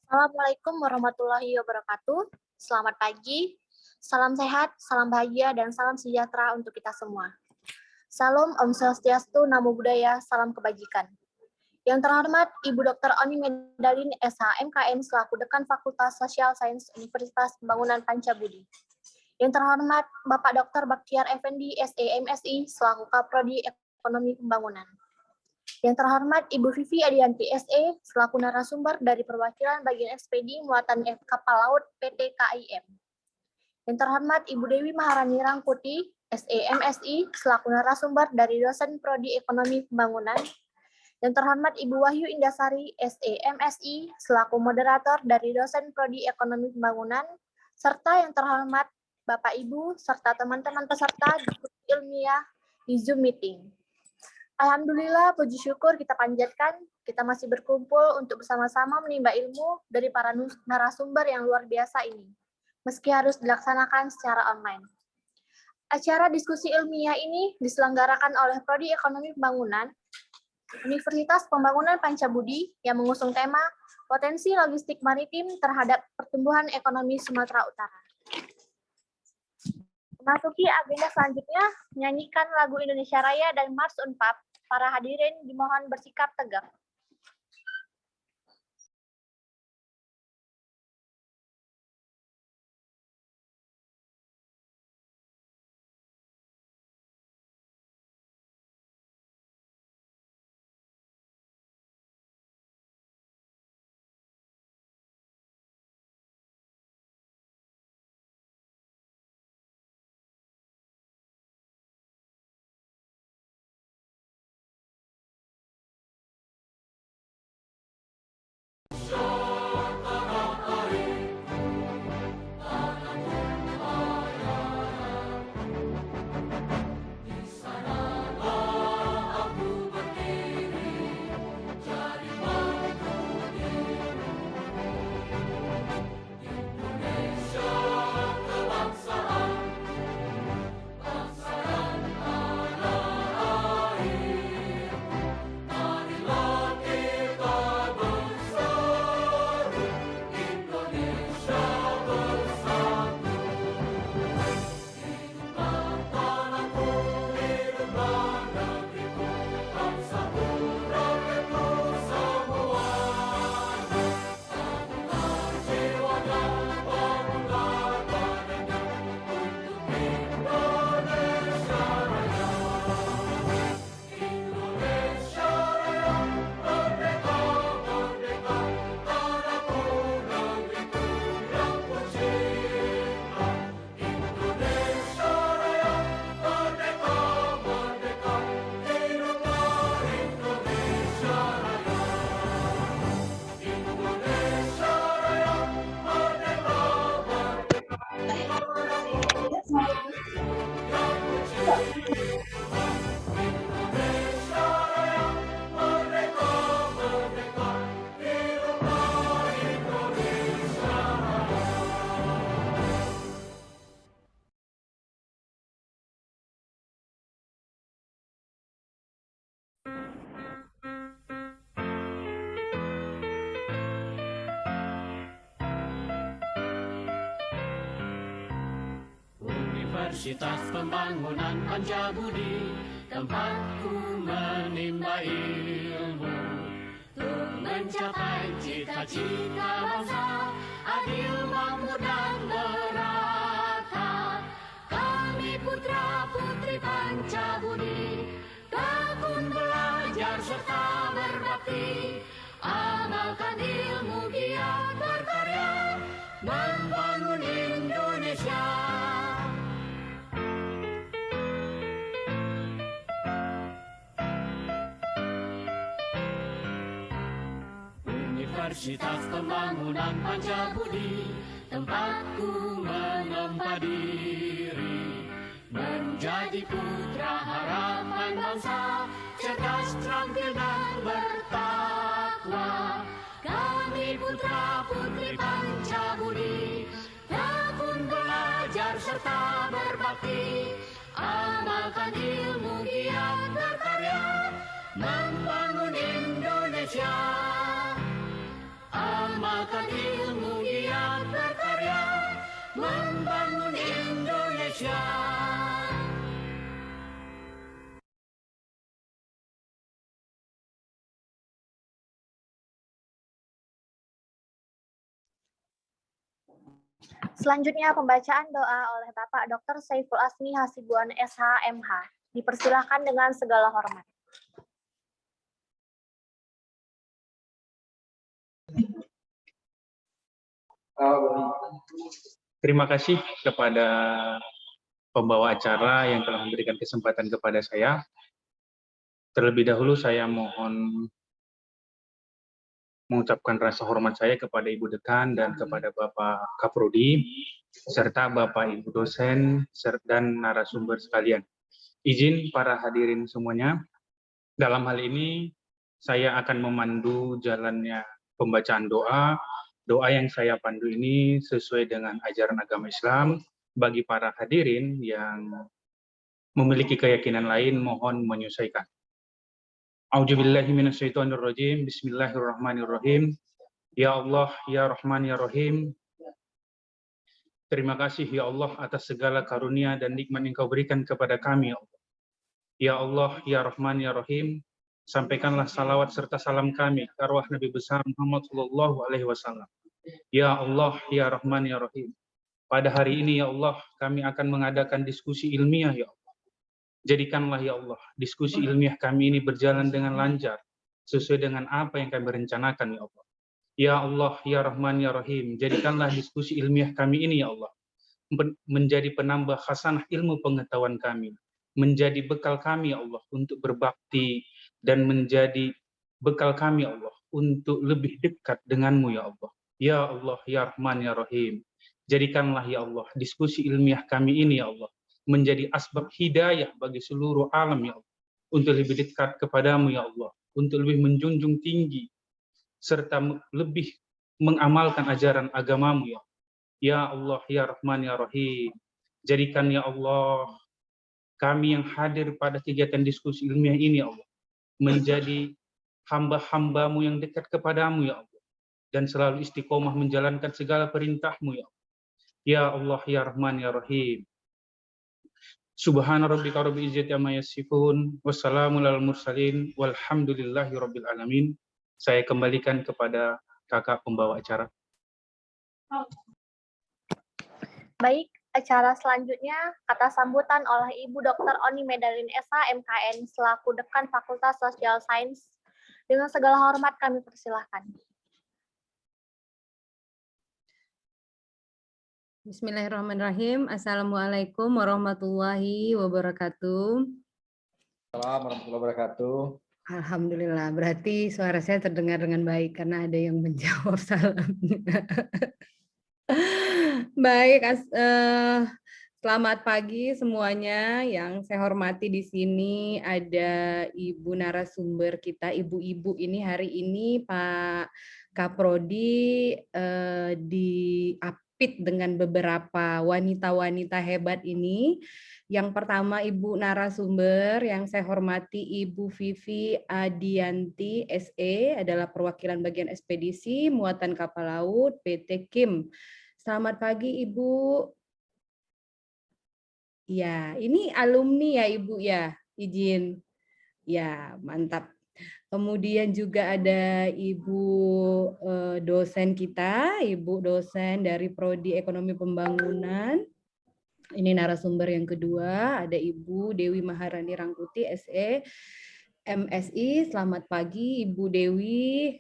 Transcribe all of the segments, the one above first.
Assalamualaikum warahmatullahi wabarakatuh. Selamat pagi, salam sehat, salam bahagia, dan salam sejahtera untuk kita semua. Salam Om Swastiastu, Namo Buddhaya, salam kebajikan. Yang terhormat Ibu Dr. Oni Medalin SH MKN selaku Dekan Fakultas Social Science Universitas Pembangunan Pancabudi. Yang terhormat Bapak Dr. Baktiar Effendi SE MSI selaku Kaprodi Ekonomi Pembangunan. Yang terhormat Ibu Vivi Adianti SE selaku narasumber dari perwakilan bagian ekspedi muatan kapal laut PT KAIM. Yang terhormat Ibu Dewi Maharani Rangkuti SE MSI selaku narasumber dari dosen Prodi Ekonomi Pembangunan. Yang terhormat Ibu Wahyu Indasari SE MSI selaku moderator dari dosen Prodi Ekonomi Pembangunan, serta yang terhormat Bapak Ibu serta teman-teman peserta diskusi ilmiah di Zoom meeting. Alhamdulillah, puji syukur kita panjatkan, kita masih berkumpul untuk bersama-sama menimba ilmu dari para narasumber yang luar biasa ini, meski harus dilaksanakan secara online. Acara diskusi ilmiah ini diselenggarakan oleh Prodi Ekonomi Pembangunan, Universitas Pembangunan Pancabudi yang mengusung tema Potensi Logistik Maritim terhadap Pertumbuhan Ekonomi Sumatera Utara. Memasuki agenda selanjutnya, menyanyikan lagu Indonesia Raya dan Mars Unpad. Para hadirin dimohon bersikap tegak. Universitas Pembangunan Pancabudi, tempatku menimba ilmu, untuk mencapai cita-cita bangsa, adil, makmur, dan merata. Kami putra-putri Pancabudi, tekun belajar serta berbakti, amalkan ilmu, giat berkarya, membangun Indonesia. Universitas Pembangunan Pancabudi, tempatku menempa diri, menjadi putra harapan bangsa, cerdas, terampil, dan bertakwa. Kami putra-putri Pancabudi, tekun belajar serta berbakti, amalkan ilmu, giat berkarya, membangun Indonesia. mengamalkan ilmu giat berkarya membangun Indonesia. Selanjutnya pembacaan doa oleh Bapak Dr. Saiful Asmi Hasibuan SH.MH. Dipersilakan dengan segala hormat. Terima kasih kepada pembawa acara yang telah memberikan kesempatan kepada saya. Terlebih dahulu saya mohon mengucapkan rasa hormat saya kepada Ibu Dekan dan kepada Bapak Kaprodi, serta Bapak Ibu dosen dan narasumber sekalian. Izin para hadirin semuanya, dalam hal ini saya akan memandu jalannya pembacaan doa. Doa yang saya pandu ini sesuai dengan ajaran agama Islam. Bagi para hadirin yang memiliki keyakinan lain, mohon menyesuaikan. A'udzubillahi minasyaitonirrajim. Bismillahirrahmanirrahim. Ya Allah, ya Rahman, ya Rahim. Terima kasih ya Allah atas segala karunia dan nikmat yang Kau berikan kepada kami ya Allah. Ya Allah, ya Rahman, ya Rahim. Sampaikanlah salawat serta salam kami ke arwah Nabi besar Muhammad sallallahu alaihi wasallam. Ya Allah, ya Rahman, ya Rahim. Pada hari ini ya Allah, kami akan mengadakan diskusi ilmiah ya Allah. Jadikanlah ya Allah, diskusi ilmiah kami ini berjalan dengan lancar, sesuai dengan apa yang kami rencanakan ya Allah. Ya Allah, ya Rahman, ya Rahim, jadikanlah diskusi ilmiah kami ini ya Allah, menjadi penambah khasanah ilmu pengetahuan kami, menjadi bekal kami ya Allah untuk berbakti, dan menjadi bekal kami ya Allah untuk lebih dekat denganmu ya Allah. Ya Allah, ya Rahman, ya Rahim, jadikanlah ya Allah diskusi ilmiah kami ini ya Allah menjadi asbab hidayah bagi seluruh alam ya Allah, untuk lebih dekat kepadamu ya Allah, untuk lebih menjunjung tinggi serta lebih mengamalkan ajaran agamamu ya Allah. Ya Allah, ya Rahman, ya Rahim, jadikan ya Allah kami yang hadir pada kegiatan diskusi ilmiah ini ya Allah menjadi hamba-hambamu yang dekat kepadamu ya Allah, dan selalu istiqomah menjalankan segala perintahmu ya Allah. Ya Allah, ya Rahman, ya Rahim. Subhana rabbika rabbil izzati amma yasifun, wassalamun alal mursalin, walhamdulillahi rabbil alamin. Saya kembalikan kepada kakak pembawa acara. Baik, acara selanjutnya kata sambutan oleh Ibu Dr. Oni Medalin SH MKN selaku Dekan Fakultas Social Science. Dengan segala hormat kami persilahkan. Bismillahirrahmanirrahim. Assalamualaikum warahmatullahi wabarakatuh. Assalamualaikum warahmatullahi wabarakatuh. Alhamdulillah, berarti suara saya terdengar dengan baik karena ada yang menjawab salamnya. Baik, selamat pagi semuanya. Yang saya hormati di sini ada Ibu narasumber kita, ibu-ibu ini hari ini Pak Kaprodi diapit dengan beberapa wanita-wanita hebat ini. Yang pertama Ibu narasumber yang saya hormati Ibu Vivi Adianti SE adalah perwakilan bagian ekspedisi muatan kapal laut PT Kim. Selamat pagi Ibu. Ya, ini alumni ya Ibu ya, izin. Ya, mantap. Kemudian juga ada Ibu dosen kita, Ibu dosen dari Prodi Ekonomi Pembangunan. Ini narasumber yang kedua, ada Ibu Dewi Maharani Rangkuti, SE, MSI. Selamat pagi Ibu Dewi.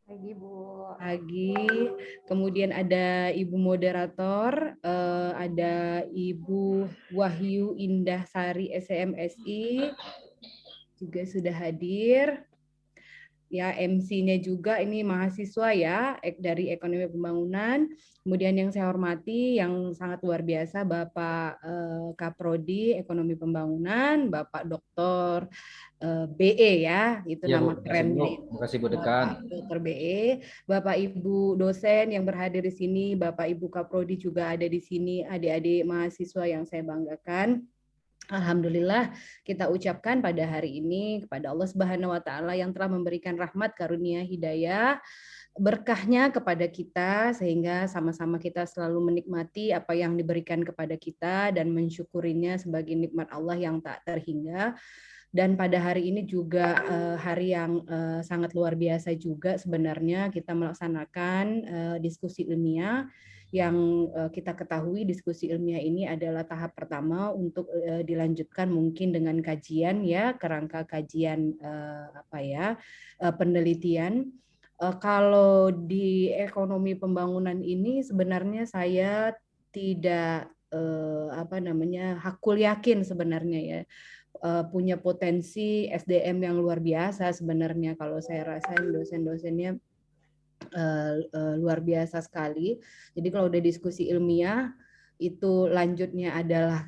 Pagi, Bu. Pagi. Kemudian ada Ibu moderator, ada Ibu Wahyu Indah Sari, SMSI, juga sudah hadir. Ya, MC-nya juga ini mahasiswa ya dari Ekonomi Pembangunan. Kemudian yang saya hormati yang sangat luar biasa Bapak Kaprodi Ekonomi Pembangunan, Bapak Dr. BE ya, itu Ya, nama Bu. kerennya. Terima kasih Bu Dekan. Dr. BE, Bapak Ibu dosen yang berhadir di sini, Bapak Ibu Kaprodi juga ada di sini, adik-adik mahasiswa yang saya banggakan. Alhamdulillah kita ucapkan pada hari ini kepada Allah Subhanahu wa taala yang telah memberikan rahmat karunia hidayah berkahnya kepada kita sehingga sama-sama kita selalu menikmati apa yang diberikan kepada kita dan mensyukurinya sebagai nikmat Allah yang tak terhingga. Dan pada hari ini juga hari yang sangat luar biasa juga sebenarnya kita melaksanakan diskusi ilmiah yang kita ketahui diskusi ilmiah ini adalah tahap pertama untuk dilanjutkan mungkin dengan kajian ya, kerangka kajian penelitian. Kalau di ekonomi pembangunan ini sebenarnya saya tidak hakul yakin sebenarnya ya punya potensi SDM yang luar biasa sebenarnya. Kalau saya rasain dosen-dosennya luar biasa sekali. Jadi kalau udah diskusi ilmiah itu lanjutnya adalah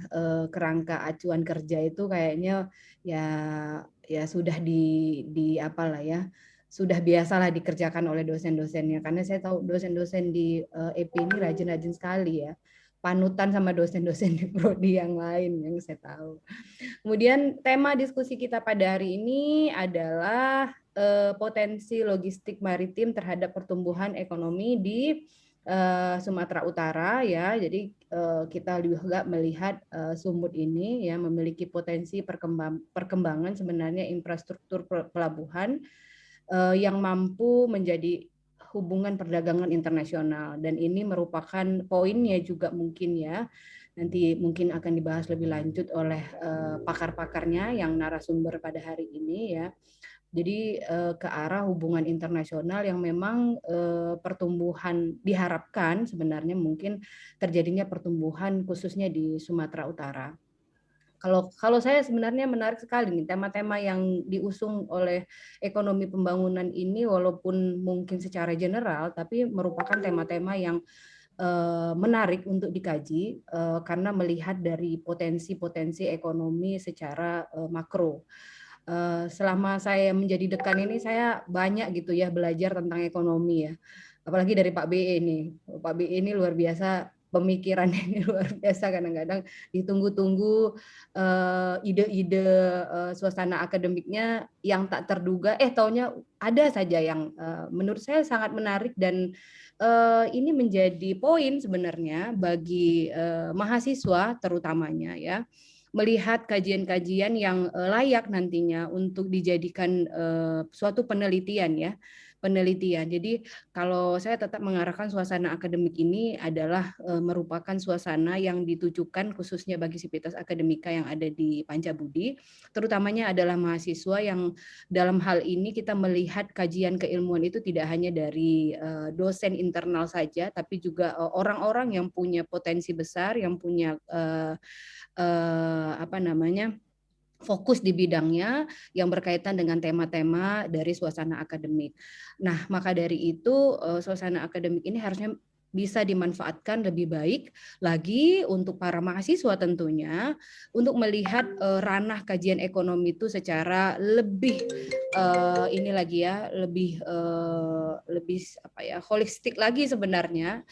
kerangka acuan kerja itu kayaknya ya sudah di apalah ya, sudah biasalah dikerjakan oleh dosen-dosennya, karena saya tahu dosen-dosen di EP ini rajin-rajin sekali ya, panutan sama dosen-dosen di prodi yang lain yang saya tahu. Kemudian tema diskusi kita pada hari ini adalah potensi logistik maritim terhadap pertumbuhan ekonomi di Sumatera Utara ya. Jadi kita juga melihat Sumut ini ya memiliki potensi perkembangan sebenarnya infrastruktur pelabuhan yang mampu menjadi hubungan perdagangan internasional, dan ini merupakan poinnya juga mungkin ya nanti mungkin akan dibahas lebih lanjut oleh pakar-pakarnya yang narasumber pada hari ini ya. Jadi ke arah hubungan internasional yang memang pertumbuhan diharapkan sebenarnya mungkin terjadinya pertumbuhan khususnya di Sumatera Utara. Kalau saya sebenarnya menarik sekali nih tema-tema yang diusung oleh ekonomi pembangunan ini, walaupun mungkin secara general tapi merupakan tema-tema yang menarik untuk dikaji karena melihat dari potensi-potensi ekonomi secara makro. Selama saya menjadi dekan ini saya banyak gitu ya belajar tentang ekonomi ya, apalagi dari Pak BE ini. Pak BE ini luar biasa, pemikirannya ini luar biasa, kadang-kadang ditunggu-tunggu ide-ide suasana akademiknya yang tak terduga, taunya ada saja yang menurut saya sangat menarik, dan ini menjadi poin sebenarnya bagi mahasiswa terutamanya ya, melihat kajian-kajian yang layak nantinya untuk dijadikan suatu penelitian ya. Jadi kalau saya tetap mengarahkan suasana akademik ini adalah merupakan suasana yang ditujukan khususnya bagi sivitas akademika yang ada di Pancabudi, terutamanya adalah mahasiswa yang dalam hal ini kita melihat kajian keilmuan itu tidak hanya dari dosen internal saja, tapi juga orang-orang yang punya potensi besar, yang punya fokus di bidangnya yang berkaitan dengan tema-tema dari suasana akademik. Nah, maka dari itu suasana akademik ini harusnya bisa dimanfaatkan lebih baik lagi untuk para mahasiswa tentunya untuk melihat ranah kajian ekonomi itu secara lebih lebih holistik lagi sebenarnya,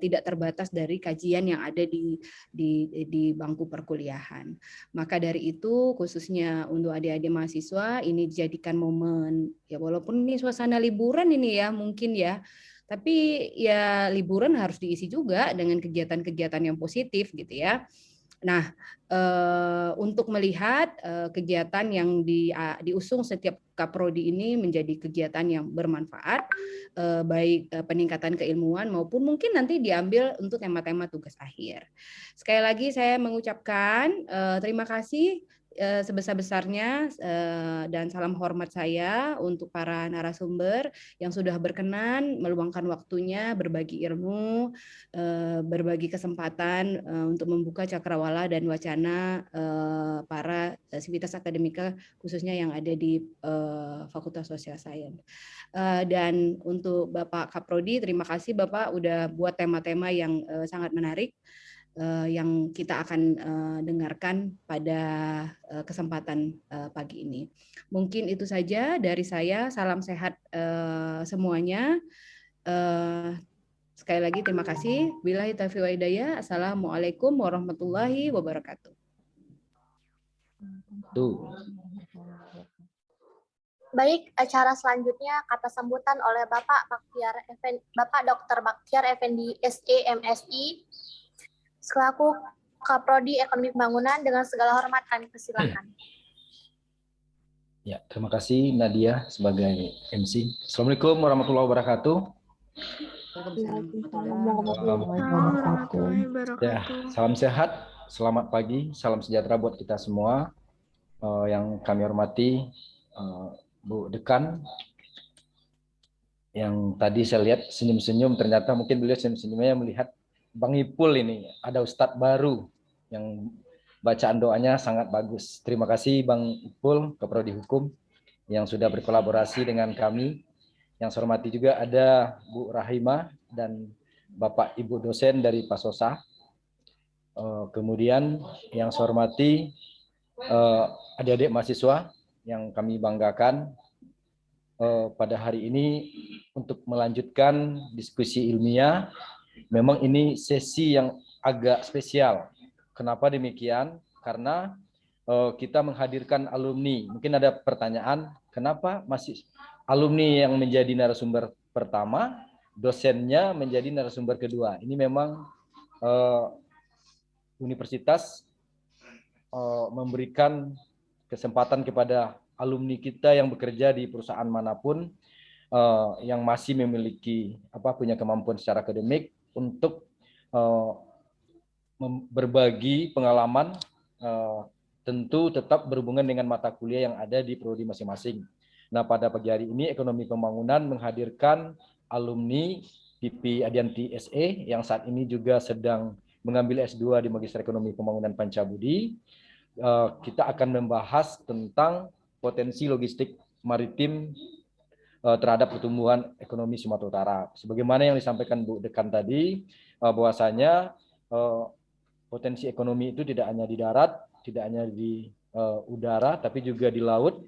tidak terbatas dari kajian yang ada di bangku perkuliahan. Maka dari itu khususnya untuk adik-adik mahasiswa ini dijadikan momen ya, walaupun ini suasana liburan ini ya mungkin ya, tapi ya liburan harus diisi juga dengan kegiatan-kegiatan yang positif gitu ya. Nah, untuk melihat kegiatan yang diusung setiap kaprodi ini menjadi kegiatan yang bermanfaat, baik peningkatan keilmuan maupun mungkin nanti diambil untuk tema-tema tugas akhir. Sekali lagi saya mengucapkan terima kasih sebesar-besarnya dan salam hormat saya untuk para narasumber yang sudah berkenan meluangkan waktunya berbagi ilmu, berbagi kesempatan untuk membuka cakrawala dan wacana para sivitas akademika khususnya yang ada di Fakultas Social Science. Dan untuk Bapak Kaprodi, terima kasih Bapak udah buat tema-tema yang sangat menarik yang kita akan dengarkan pada kesempatan pagi ini. Mungkin itu saja dari saya. Salam sehat semuanya. Sekali lagi terima kasih. Billahi taufiq wa hidayah. Assalamualaikum warahmatullahi wabarakatuh. Tuh. Baik, acara selanjutnya kata sambutan oleh Bapak Dr. Baktiar Effendi SE MSI selaku Kaprodi Ekonomi Pembangunan. Dengan segala hormat kami persilakan. Ya, terima kasih Nadia sebagai MC. Assalamualaikum warahmatullahi wabarakatuh. Ya, salam sehat, selamat pagi, salam sejahtera buat kita semua. Yang kami hormati Bu Dekan, yang tadi saya lihat senyum-senyum, ternyata mungkin beliau senyum-senyumnya melihat Bang Ipul ini, ada Ustadz baru yang bacaan doanya sangat bagus. Terima kasih Bang Ipul, Kaprodi Hukum, yang sudah berkolaborasi dengan kami. Yang saya hormati juga ada Bu Rahima dan Bapak Ibu dosen dari Pasosa. Kemudian yang saya hormati adik-adik mahasiswa yang kami banggakan pada hari ini untuk melanjutkan diskusi ilmiah. Memang ini sesi yang agak spesial. Kenapa demikian? Karena kita menghadirkan alumni. Mungkin ada pertanyaan, kenapa masih alumni yang menjadi narasumber pertama, dosennya menjadi narasumber kedua? Ini memang universitas memberikan kesempatan kepada alumni kita yang bekerja di perusahaan manapun yang masih memiliki punya kemampuan secara akademik untuk berbagi pengalaman, tentu tetap berhubungan dengan mata kuliah yang ada di prodi masing-masing. Nah, pada pagi hari ini Ekonomi Pembangunan menghadirkan alumni PP Adianti SE yang saat ini juga sedang mengambil S2 di Magister Ekonomi Pembangunan Pancabudi. Kita akan membahas tentang potensi logistik maritim terhadap pertumbuhan ekonomi Sumatera Utara. Sebagaimana yang disampaikan Bu Dekan tadi, bahwasanya potensi ekonomi itu tidak hanya di darat, tidak hanya di udara, tapi juga di laut.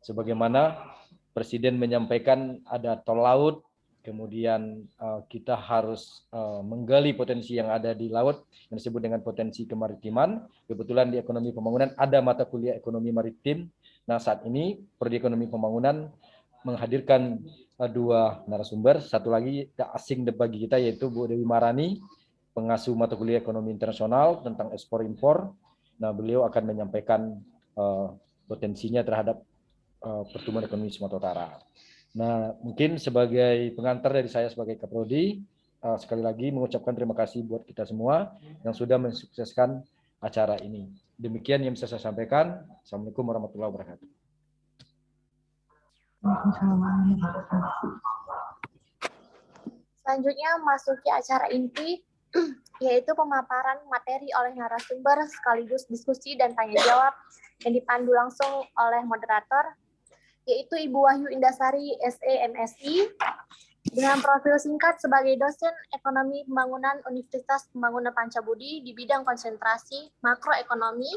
Sebagaimana Presiden menyampaikan ada tol laut, kemudian kita harus menggali potensi yang ada di laut yang disebut dengan potensi kemaritiman. Kebetulan di Ekonomi Pembangunan ada mata kuliah ekonomi maritim. Nah, saat ini Prodi Ekonomi Pembangunan menghadirkan dua narasumber. Satu lagi tak asing bagi kita, yaitu Bu Dewi Marani, pengasuh mata kuliah ekonomi internasional tentang ekspor impor. Nah, beliau akan menyampaikan potensinya terhadap pertumbuhan ekonomi Sumatera Utara. Nah, mungkin sebagai pengantar dari saya sebagai Kaprodi, sekali lagi mengucapkan terima kasih buat kita semua yang sudah mensukseskan acara ini. Demikian yang bisa saya sampaikan. Assalamualaikum warahmatullahi wabarakatuh. Selanjutnya masuki acara inti, yaitu pemaparan materi oleh narasumber sekaligus diskusi dan tanya jawab yang dipandu langsung oleh moderator, yaitu Ibu Wahyu Indasari SE MSI dengan profil singkat sebagai dosen Ekonomi Pembangunan Universitas Pembangunan Pancabudi di bidang konsentrasi makroekonomi,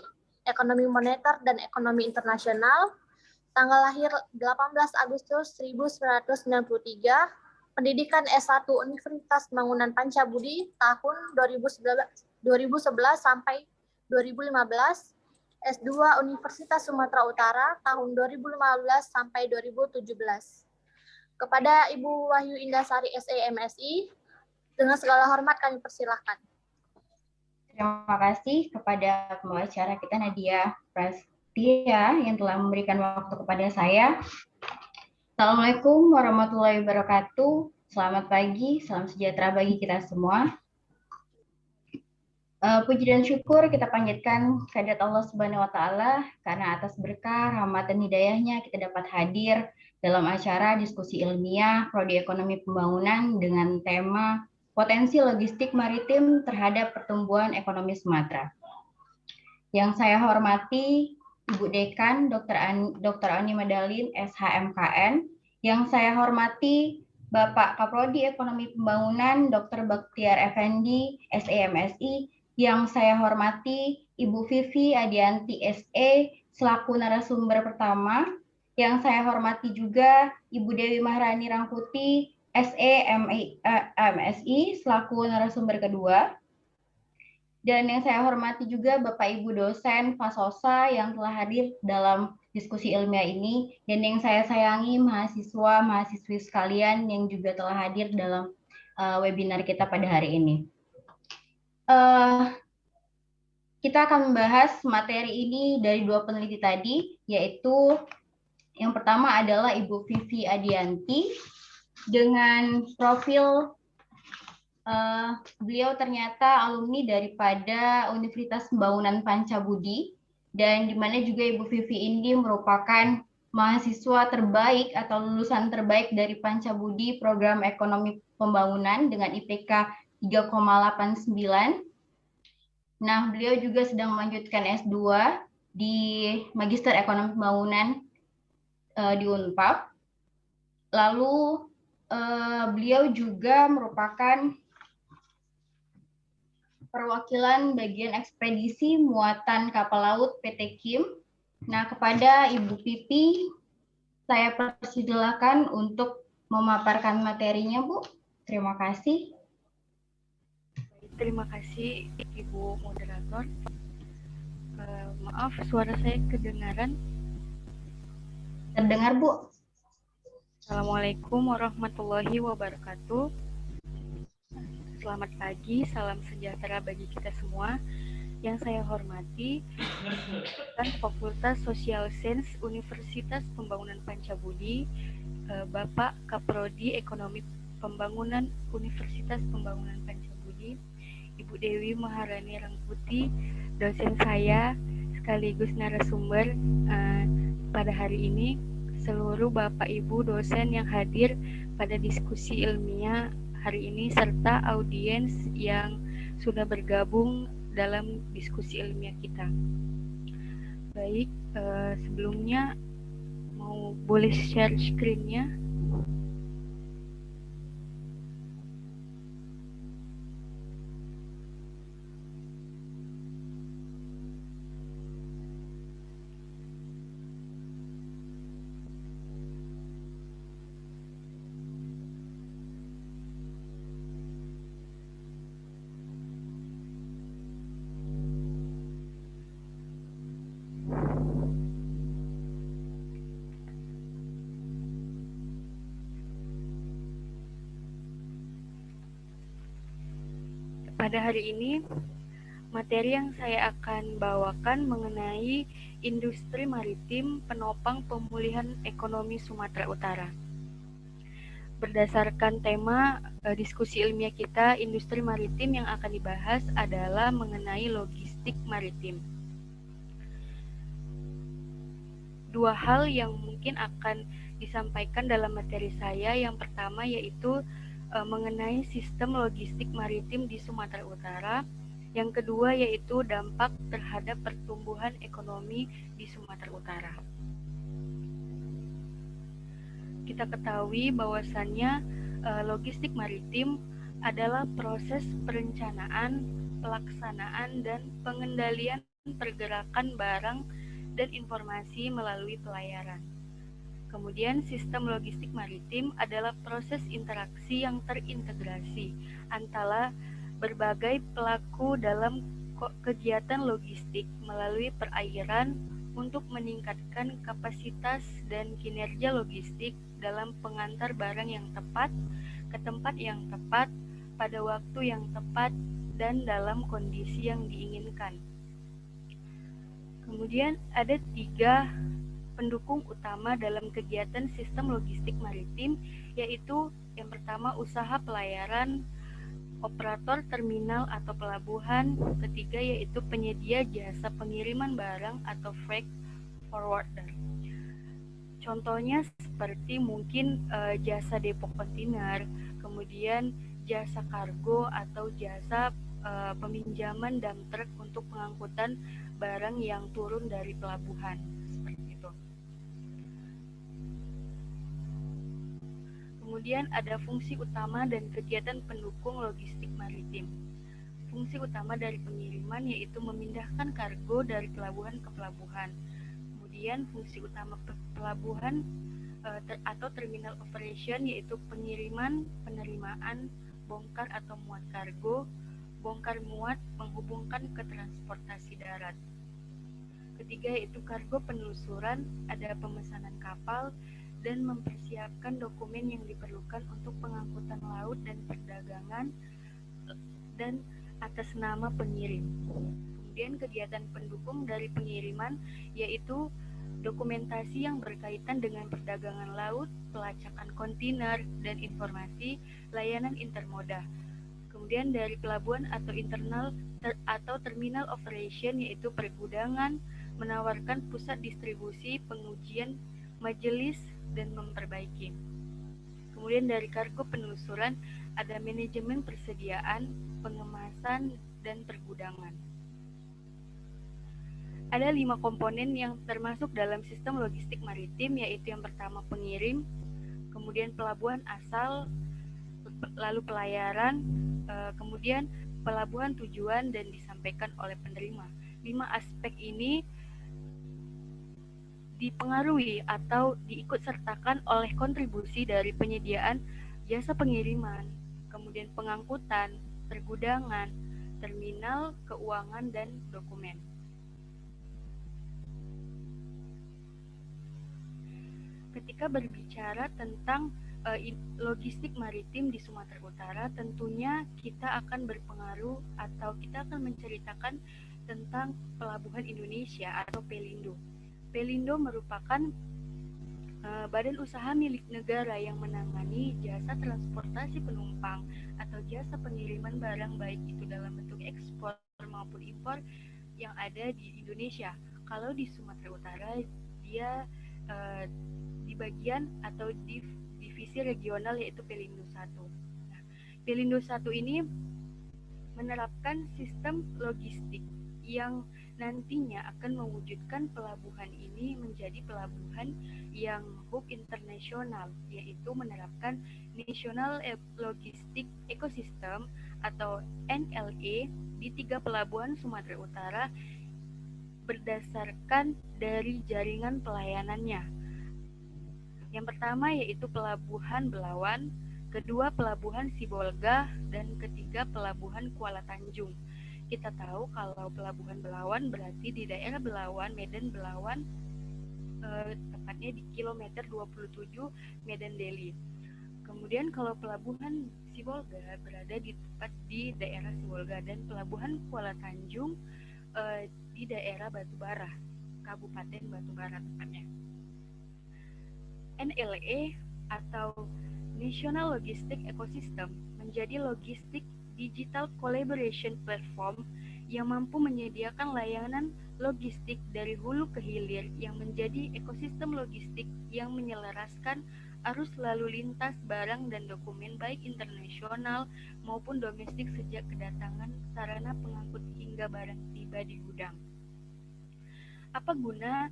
ekonomi moneter dan ekonomi internasional. Tanggal lahir 18 Agustus 1993, pendidikan S1 Universitas Pembangunan Pancabudi tahun 2011 sampai 2015, S2 Universitas Sumatera Utara tahun 2015 sampai 2017. Kepada Ibu Wahyu Indasari SE MSI, dengan segala hormat kami persilahkan. Terima kasih kepada pembawa acara kita Nadia Prastia yang telah memberikan waktu kepada saya. Assalamualaikum warahmatullahi wabarakatuh. Selamat pagi, salam sejahtera bagi kita semua. Puji dan syukur kita panjatkan kehadirat Allah Subhanahu wa Ta'ala karena atas berkah, rahmat dan hidayahnya kita dapat hadir dalam acara diskusi ilmiah Prodi Ekonomi Pembangunan dengan tema potensi logistik maritim terhadap pertumbuhan ekonomi Sumatera. Yang saya hormati Ibu Dekan Dr. Ani Madalin SHMKN, yang saya hormati Bapak Kaprodi Ekonomi Pembangunan Dr. Baktiar Effendi SEMSI, yang saya hormati Ibu Vivi Adianti SE selaku narasumber pertama, yang saya hormati juga Ibu Dewi Maharani Rangkuti SE MSI selaku narasumber kedua, Dan yang saya hormati juga Bapak Ibu dosen Fasosa yang telah hadir dalam diskusi ilmiah ini, dan yang saya sayangi mahasiswa-mahasiswi sekalian yang juga telah hadir dalam webinar kita pada hari ini. Kita akan membahas materi ini dari dua peneliti tadi, yaitu yang pertama adalah Ibu Vivi Adianti dengan profil beliau ternyata alumni daripada Universitas Pembangunan Pancabudi, dan di mana juga Ibu Vivi ini merupakan mahasiswa terbaik atau lulusan terbaik dari Pancabudi Program Ekonomi Pembangunan dengan IPK 3,89. Nah, beliau juga sedang melanjutkan S2 di Magister Ekonomi Pembangunan di Unpad. Lalu beliau juga merupakan perwakilan bagian ekspedisi muatan kapal laut PT Kim. Nah, kepada Ibu Pipi, saya persilakan untuk memaparkan materinya, Bu. Terima kasih. Terima kasih, Ibu Moderator. Maaf, suara saya kedengaran? Terdengar, Bu. Assalamualaikum warahmatullahi wabarakatuh. Selamat pagi, salam sejahtera bagi kita semua. Yang saya hormati, Fakultas Social Science Universitas Pembangunan Pancabudi, Bapak Kaprodi Ekonomi Pembangunan Universitas Pembangunan Pancabudi, Ibu Dewi Maharani Rangkuti, dosen saya sekaligus narasumber pada hari ini, seluruh Bapak Ibu dosen yang hadir pada diskusi ilmiah hari ini, serta audiens yang sudah bergabung dalam diskusi ilmiah kita. Baik, sebelumnya boleh share screen-nya. Pada hari ini, materi yang saya akan bawakan mengenai industri maritim penopang pemulihan ekonomi Sumatera Utara. Berdasarkan tema diskusi ilmiah kita, industri maritim yang akan dibahas adalah mengenai logistik maritim. Dua hal yang mungkin akan disampaikan dalam materi saya, yang pertama yaitu mengenai sistem logistik maritim di Sumatera Utara. Yang kedua yaitu dampak terhadap pertumbuhan ekonomi di Sumatera Utara. Kita ketahui bahwasannya logistik maritim adalah proses perencanaan, pelaksanaan, dan pengendalian pergerakan barang dan informasi melalui pelayaran. Kemudian sistem logistik maritim adalah proses interaksi yang terintegrasi antara berbagai pelaku dalam kegiatan logistik melalui perairan untuk meningkatkan kapasitas dan kinerja logistik dalam pengantar barang yang tepat ke tempat yang tepat pada waktu yang tepat dan dalam kondisi yang diinginkan. Kemudian ada 3 pendukung utama dalam kegiatan sistem logistik maritim, yaitu yang pertama usaha pelayaran, operator terminal atau pelabuhan, ketiga yaitu penyedia jasa pengiriman barang atau freight forwarder. Contohnya seperti mungkin jasa depo kontainer, kemudian jasa kargo atau jasa peminjaman dump truck untuk pengangkutan barang yang turun dari pelabuhan. Kemudian ada fungsi utama dan kegiatan pendukung logistik maritim. Fungsi utama dari pengiriman yaitu memindahkan kargo dari pelabuhan ke pelabuhan. Kemudian fungsi utama pelabuhan atau terminal operation yaitu pengiriman, penerimaan, bongkar atau muat kargo, bongkar muat menghubungkan ke transportasi darat. Ketiga yaitu kargo penelusuran, ada pemesanan kapal dan mempersiapkan dokumen yang diperlukan untuk pengangkutan laut dan perdagangan dan atas nama pengirim. Kemudian kegiatan pendukung dari pengiriman yaitu dokumentasi yang berkaitan dengan perdagangan laut, pelacakan kontainer, dan informasi layanan intermoda. Kemudian dari pelabuhan atau atau terminal operation yaitu pergudangan, menawarkan pusat distribusi, pengujian, majelis, dan memperbaiki. Kemudian dari kargo penelusuran ada manajemen persediaan, pengemasan, dan pergudangan. Ada 5 komponen yang termasuk dalam sistem logistik maritim, yaitu yang pertama pengirim, kemudian pelabuhan asal, lalu pelayaran, kemudian pelabuhan tujuan dan disampaikan oleh penerima. 5 aspek ini dipengaruhi atau diikutsertakan oleh kontribusi dari penyediaan jasa pengiriman, kemudian pengangkutan, pergudangan, terminal, keuangan, dan dokumen. Ketika berbicara tentang logistik maritim di Sumatera Utara, tentunya kita akan berpengaruh atau kita akan menceritakan tentang Pelabuhan Indonesia atau Pelindo. Pelindo merupakan badan usaha milik negara yang menangani jasa transportasi penumpang atau jasa pengiriman barang baik itu dalam bentuk ekspor maupun impor yang ada di Indonesia. Kalau di Sumatera Utara dia di bagian atau di divisi regional yaitu Pelindo 1. Nah, Pelindo 1 ini menerapkan sistem logistik yang nantinya akan mewujudkan pelabuhan ini menjadi pelabuhan yang hub internasional, yaitu menerapkan National Logistic Ecosystem atau NLE di 3 pelabuhan Sumatera Utara berdasarkan dari jaringan pelayanannya. Yang pertama yaitu Pelabuhan Belawan, kedua Pelabuhan Sibolga, dan ketiga Pelabuhan Kuala Tanjung. Kita tahu kalau Pelabuhan Belawan berarti di daerah Belawan, Medan Belawan, tepatnya di kilometer 27 Medan Delhi. Kemudian kalau Pelabuhan Sibolga berada di tepat di daerah Sibolga, dan Pelabuhan Kuala Tanjung di daerah Batubara, Kabupaten Batubara tepatnya. NLE atau National Logistic Ecosystem menjadi logistik digital collaboration platform yang mampu menyediakan layanan logistik dari hulu ke hilir yang menjadi ekosistem logistik yang menyelaraskan arus lalu lintas barang dan dokumen baik internasional maupun domestik sejak kedatangan sarana pengangkut hingga barang tiba di gudang. Apa guna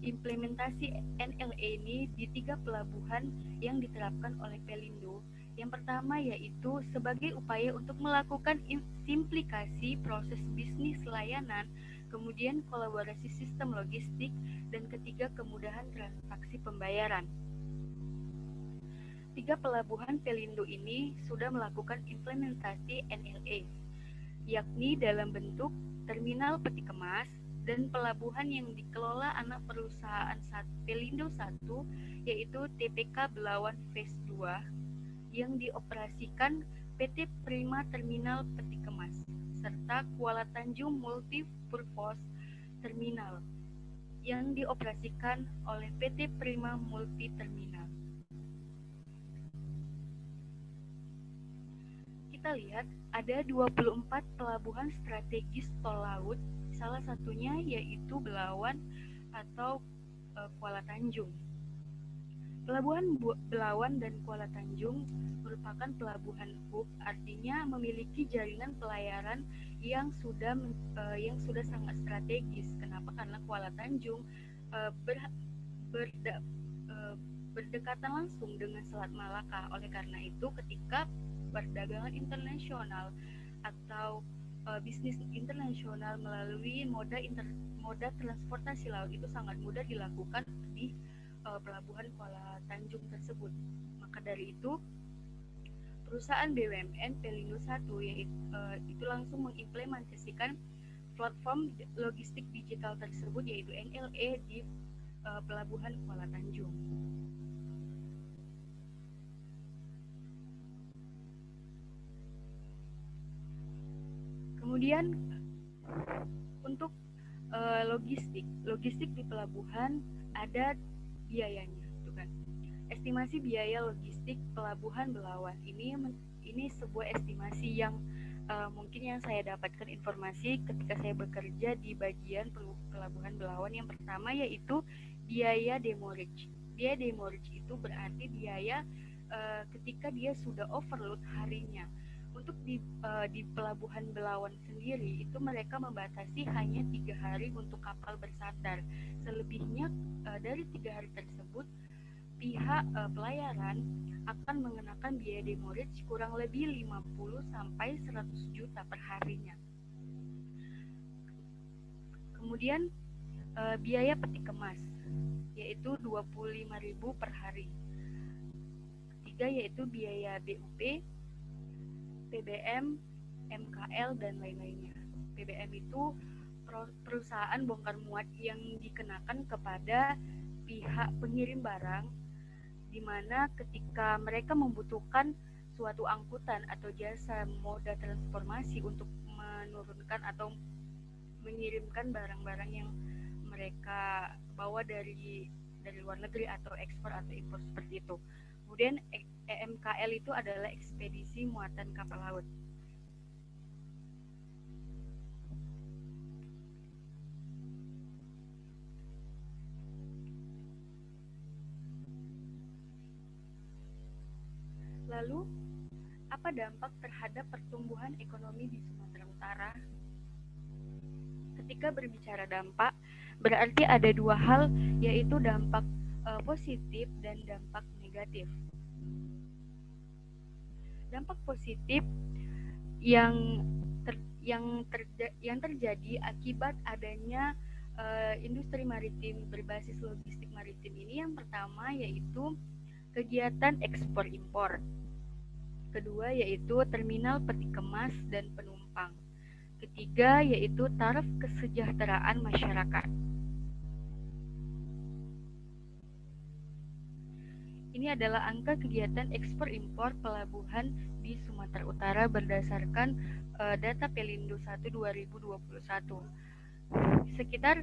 implementasi NLE ini di 3 pelabuhan yang diterapkan oleh Pelindo? Yang pertama yaitu sebagai upaya untuk melakukan simplifikasi proses bisnis layanan, kemudian kolaborasi sistem logistik, dan ketiga kemudahan transaksi pembayaran. 3 pelabuhan Pelindo ini sudah melakukan implementasi NLE, yakni dalam bentuk terminal peti kemas dan pelabuhan yang dikelola anak perusahaan Pelindo 1 yaitu TPK Belawan Phase 2 yang dioperasikan PT Prima Terminal Peti Kemas serta Kuala Tanjung Multi-Purpose Terminal yang dioperasikan oleh PT Prima Multi Terminal. Kita lihat ada 24 pelabuhan strategis tol laut, salah satunya yaitu Belawan atau Kuala Tanjung. Pelabuhan Belawan dan Kuala Tanjung merupakan pelabuhan hub, artinya memiliki jaringan pelayaran yang sudah sangat strategis. Kenapa? Karena Kuala Tanjung berdekatan langsung dengan Selat Malaka. Oleh karena itu, ketika perdagangan internasional atau bisnis internasional melalui moda transportasi laut itu sangat mudah dilakukan di pelabuhan Kuala Tanjung tersebut. Maka dari itu, perusahaan BUMN Pelindo 1 itu langsung mengimplementasikan platform logistik digital tersebut, yaitu NLE, di Pelabuhan Kuala Tanjung. Kemudian untuk logistik di pelabuhan ada biayanya, gitu kan. Estimasi biaya logistik Pelabuhan Belawan ini sebuah estimasi yang mungkin yang saya dapatkan informasi ketika saya bekerja di bagian Pelabuhan Belawan. Yang pertama yaitu biaya demurrage. Biaya demurrage itu berarti biaya ketika dia sudah overload harinya. Untuk di Pelabuhan Belawan sendiri itu mereka membatasi hanya 3 hari untuk kapal bersandar. Selebihnya dari 3 hari tersebut pihak pelayaran akan mengenakan biaya demurrage kurang lebih 50 sampai 100 juta per harinya. Kemudian biaya peti kemas yaitu 25.000 per hari. Ketiga yaitu biaya BUP, PBM, MKL, dan lain-lainnya. PBM itu perusahaan bongkar muat yang dikenakan kepada pihak pengirim barang, di mana ketika mereka membutuhkan suatu angkutan atau jasa moda transportasi untuk menurunkan atau mengirimkan barang-barang yang mereka bawa dari luar negeri atau ekspor atau impor seperti itu. Kemudian EMKL itu adalah ekspedisi muatan kapal laut. Lalu, apa dampak terhadap pertumbuhan ekonomi di Sumatera Utara? Ketika berbicara dampak, berarti ada 2 hal, yaitu dampak positif dan dampak negatif. Dampak positif yang terjadi akibat adanya industri maritim berbasis logistik maritim ini, yang pertama yaitu kegiatan ekspor impor. Kedua yaitu terminal peti kemas dan penumpang. Ketiga yaitu taraf kesejahteraan masyarakat. Ini adalah angka kegiatan ekspor impor pelabuhan di Sumatera Utara berdasarkan data Pelindo 1 2021. Sekitar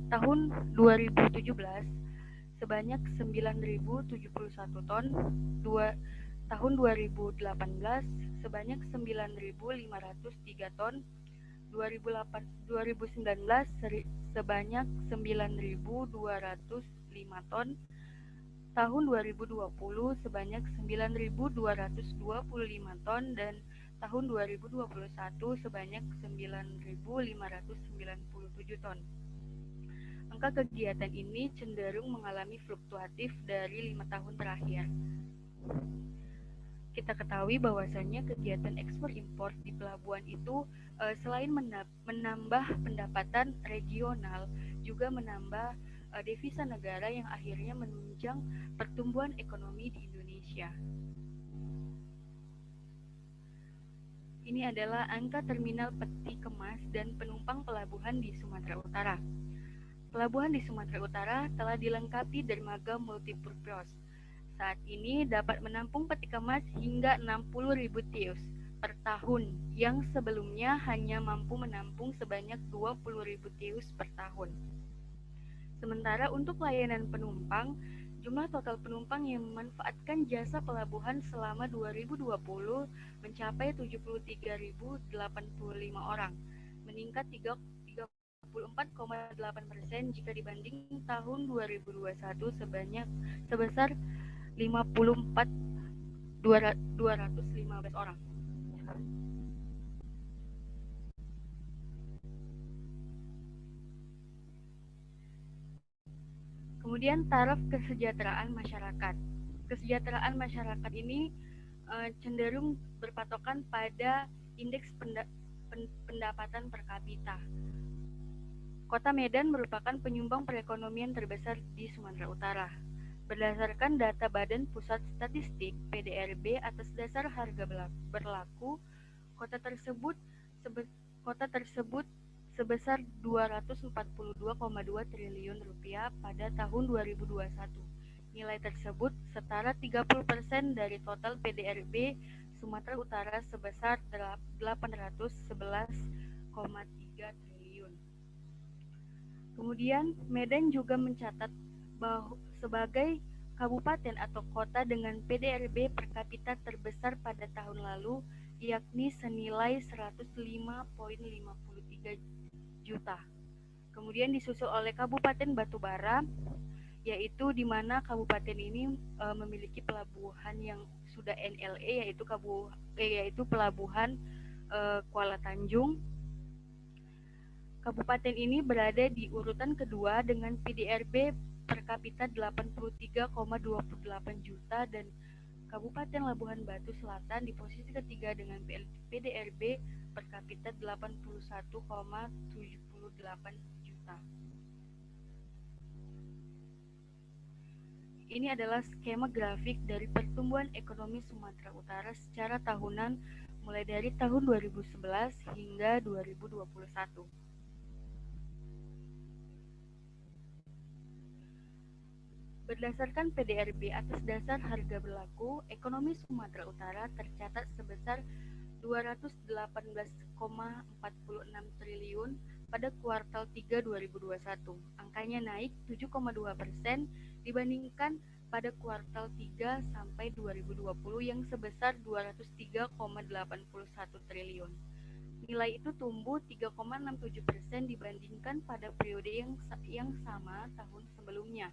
tahun 2017 sebanyak 9.071 ton, tahun 2018 sebanyak 9.503 ton, 2019 sebanyak 9.205 ton, tahun 2020 sebanyak 9.225 ton, dan tahun 2021 sebanyak 9.597 ton. Angka kegiatan ini cenderung mengalami fluktuatif dari 5 tahun terakhir. Kita ketahui bahwasannya kegiatan ekspor impor di pelabuhan itu selain menambah pendapatan regional, juga menambah devisa negara yang akhirnya menunjang pertumbuhan ekonomi di Indonesia. Ini adalah angka terminal peti kemas dan penumpang pelabuhan di Sumatera Utara. Pelabuhan di Sumatera Utara telah dilengkapi dermaga multipurpose. Saat ini dapat menampung peti kemas hingga 60.000 TEUs per tahun, yang sebelumnya hanya mampu menampung sebanyak 20.000 TEUs per tahun. Sementara untuk layanan penumpang, jumlah total penumpang yang memanfaatkan jasa pelabuhan selama 2020 mencapai 73.085 orang, meningkat 34,8% jika dibanding tahun 2021 sebesar 54.215 orang. Kemudian taraf kesejahteraan masyarakat. Kesejahteraan masyarakat ini cenderung berpatokan pada indeks pendapatan per kapita. Kota Medan merupakan penyumbang perekonomian terbesar di Sumatera Utara. Berdasarkan data Badan Pusat Statistik (PDRB) atas dasar harga berlaku, kota tersebut sebesar 242,2 triliun rupiah pada tahun 2021. Nilai tersebut setara 30% dari total PDRB Sumatera Utara sebesar 811,3 triliun. Kemudian Medan juga mencatat bahwa sebagai kabupaten atau kota dengan PDRB per kapita terbesar pada tahun lalu, yakni senilai 105,53 juta. Kemudian disusul oleh Kabupaten Batubara, yaitu di mana kabupaten ini memiliki pelabuhan yang sudah NLE, yaitu pelabuhan Kuala Tanjung. Kabupaten ini berada di urutan kedua dengan PDRB per kapita 83,28 juta dan Kabupaten Labuhan Batu Selatan di posisi ketiga dengan PDRB per kapita 81,78 juta. Ini adalah skema grafik dari pertumbuhan ekonomi Sumatera Utara secara tahunan mulai dari tahun 2011 hingga 2021. Berdasarkan PDRB atas dasar harga berlaku, ekonomi Sumatera Utara tercatat sebesar 218,46 triliun pada kuartal 3 2021. Angkanya naik 7,2% dibandingkan pada kuartal 3 sampai 2020 yang sebesar 203,81 triliun. Nilai itu tumbuh 3,67% dibandingkan pada periode yang sama tahun sebelumnya.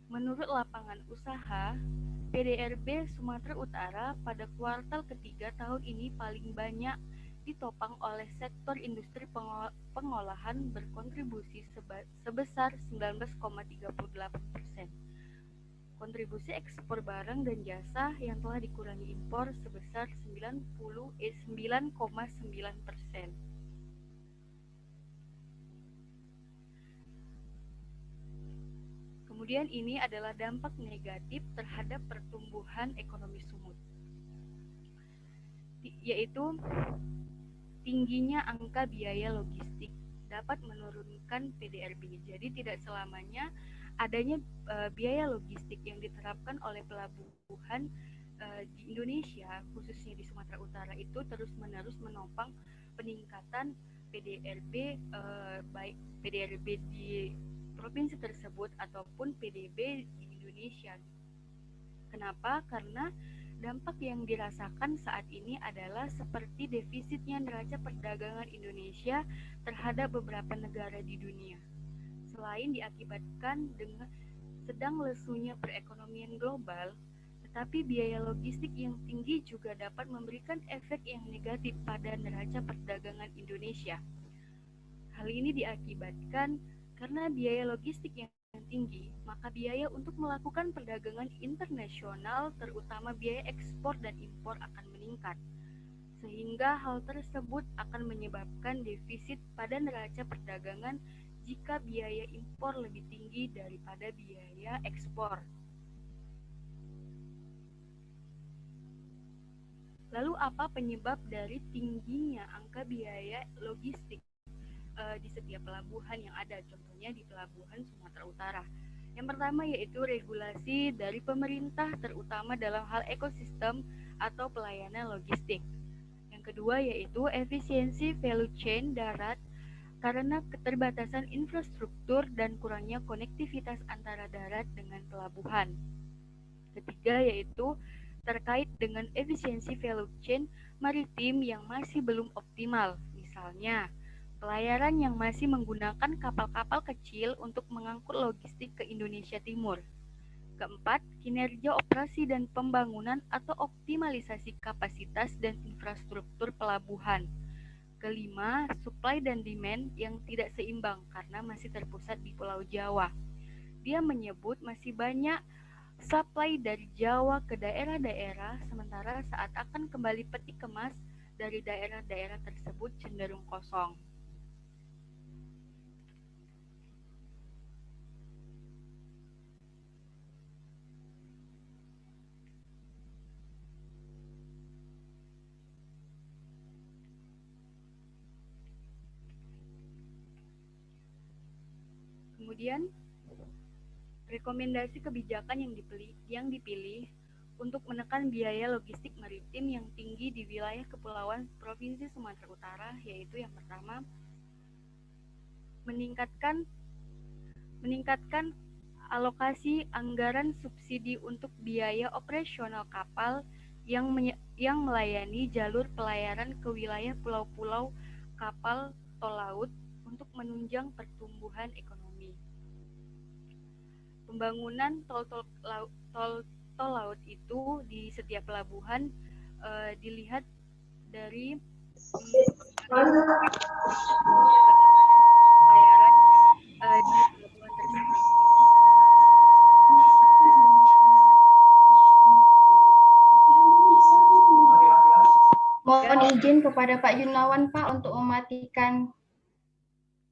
Menurut lapangan usaha, PDRB Sumatera Utara pada kuartal ketiga tahun ini paling banyak ditopang oleh sektor industri pengolahan berkontribusi sebesar 19,38%. Kontribusi ekspor barang dan jasa yang telah dikurangi impor sebesar 9,9%. Kemudian ini adalah dampak negatif terhadap pertumbuhan ekonomi Sumut, yaitu tingginya angka biaya logistik dapat menurunkan PDRB. Jadi tidak selamanya adanya biaya logistik yang diterapkan oleh pelabuhan di Indonesia, khususnya di Sumatera Utara itu terus-menerus menopang peningkatan PDRB, baik PDRB di provinsi tersebut ataupun PDB di Indonesia. Kenapa? Karena dampak yang dirasakan saat ini adalah seperti defisitnya neraca perdagangan Indonesia terhadap beberapa negara di dunia. Selain diakibatkan dengan sedang lesunya perekonomian global, tetapi biaya logistik yang tinggi juga dapat memberikan efek yang negatif pada neraca perdagangan Indonesia. Hal ini diakibatkan karena biaya logistik yang tinggi, maka biaya untuk melakukan perdagangan internasional, terutama biaya ekspor dan impor akan meningkat. Sehingga hal tersebut akan menyebabkan defisit pada neraca perdagangan jika biaya impor lebih tinggi daripada biaya ekspor. Lalu apa penyebab dari tingginya angka biaya logistik di setiap pelabuhan yang ada, contohnya di pelabuhan Sumatera Utara? Yang pertama yaitu regulasi dari pemerintah, terutama dalam hal ekosistem atau pelayanan logistik. Yang kedua yaitu efisiensi value chain darat karena keterbatasan infrastruktur dan kurangnya konektivitas antara darat dengan pelabuhan. Ketiga yaitu terkait dengan efisiensi value chain maritim yang masih belum optimal, misalnya pelayaran yang masih menggunakan kapal-kapal kecil untuk mengangkut logistik ke Indonesia Timur. Keempat, kinerja operasi dan pembangunan atau optimalisasi kapasitas dan infrastruktur pelabuhan. Kelima, supply dan demand yang tidak seimbang karena masih terpusat di Pulau Jawa. Dia menyebut masih banyak supply dari Jawa ke daerah-daerah, sementara saat akan kembali peti kemas dari daerah-daerah tersebut cenderung kosong. Kemudian rekomendasi kebijakan yang dipilih untuk menekan biaya logistik maritim yang tinggi di wilayah kepulauan Provinsi Sumatera Utara, yaitu yang pertama, meningkatkan alokasi anggaran subsidi untuk biaya operasional kapal yang melayani jalur pelayaran ke wilayah pulau-pulau kapal tol laut untuk menunjang pertumbuhan ekonomi. Pembangunan tol laut itu di setiap pelabuhan dilihat dari pelayaran di pelabuhan tersebut. Mohon izin kepada Pak Junawan, Pak, untuk mematikan.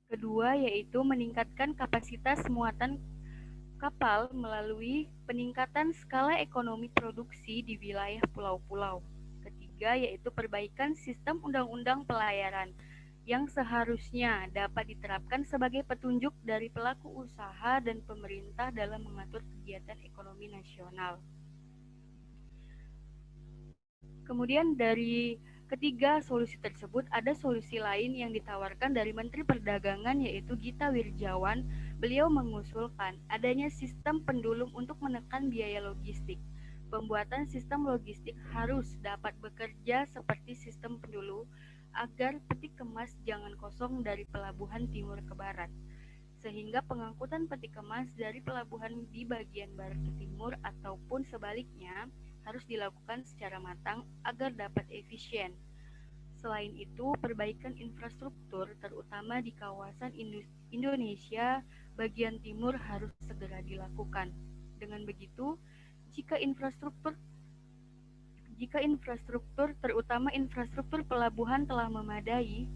Kedua, yaitu meningkatkan kapasitas muatan kapal melalui peningkatan skala ekonomi produksi di wilayah pulau-pulau. Ketiga, yaitu perbaikan sistem undang-undang pelayaran yang seharusnya dapat diterapkan sebagai petunjuk dari pelaku usaha dan pemerintah dalam mengatur kegiatan ekonomi nasional. Kemudian dari ketiga solusi tersebut ada solusi lain yang ditawarkan dari Menteri Perdagangan, yaitu Gita Wirjawan. Beliau mengusulkan adanya sistem pendulum untuk menekan biaya logistik. Pembuatan sistem logistik harus dapat bekerja seperti sistem pendulu agar peti kemas jangan kosong dari pelabuhan timur ke barat, sehingga pengangkutan peti kemas dari pelabuhan di bagian barat ke timur ataupun sebaliknya harus dilakukan secara matang agar dapat efisien. Selain itu, perbaikan infrastruktur terutama di kawasan Indonesia bagian timur harus segera dilakukan. Dengan begitu, jika infrastruktur terutama infrastruktur pelabuhan telah memadai,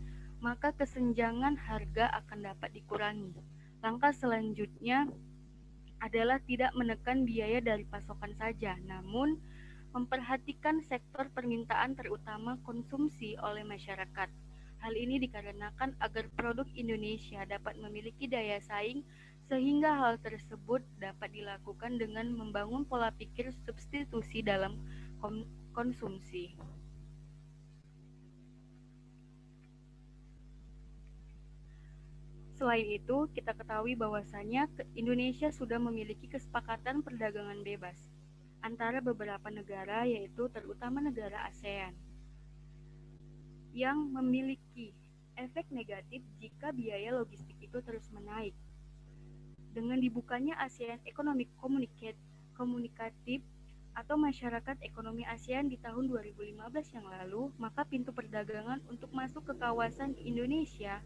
maka kesenjangan harga akan dapat dikurangi. Langkah selanjutnya adalah tidak menekan biaya dari pasokan saja, namun memperhatikan sektor permintaan terutama konsumsi oleh masyarakat. Hal ini dikarenakan agar produk Indonesia dapat memiliki daya saing, sehingga hal tersebut dapat dilakukan dengan membangun pola pikir substitusi dalam konsumsi. Selain itu, kita ketahui bahwasanya Indonesia sudah memiliki kesepakatan perdagangan bebas antara beberapa negara, yaitu terutama negara ASEAN, yang memiliki efek negatif jika biaya logistik itu terus menaik. Dengan dibukanya ASEAN Economic Communicative atau Masyarakat Ekonomi ASEAN di tahun 2015 yang lalu, maka pintu perdagangan untuk masuk ke kawasan Indonesia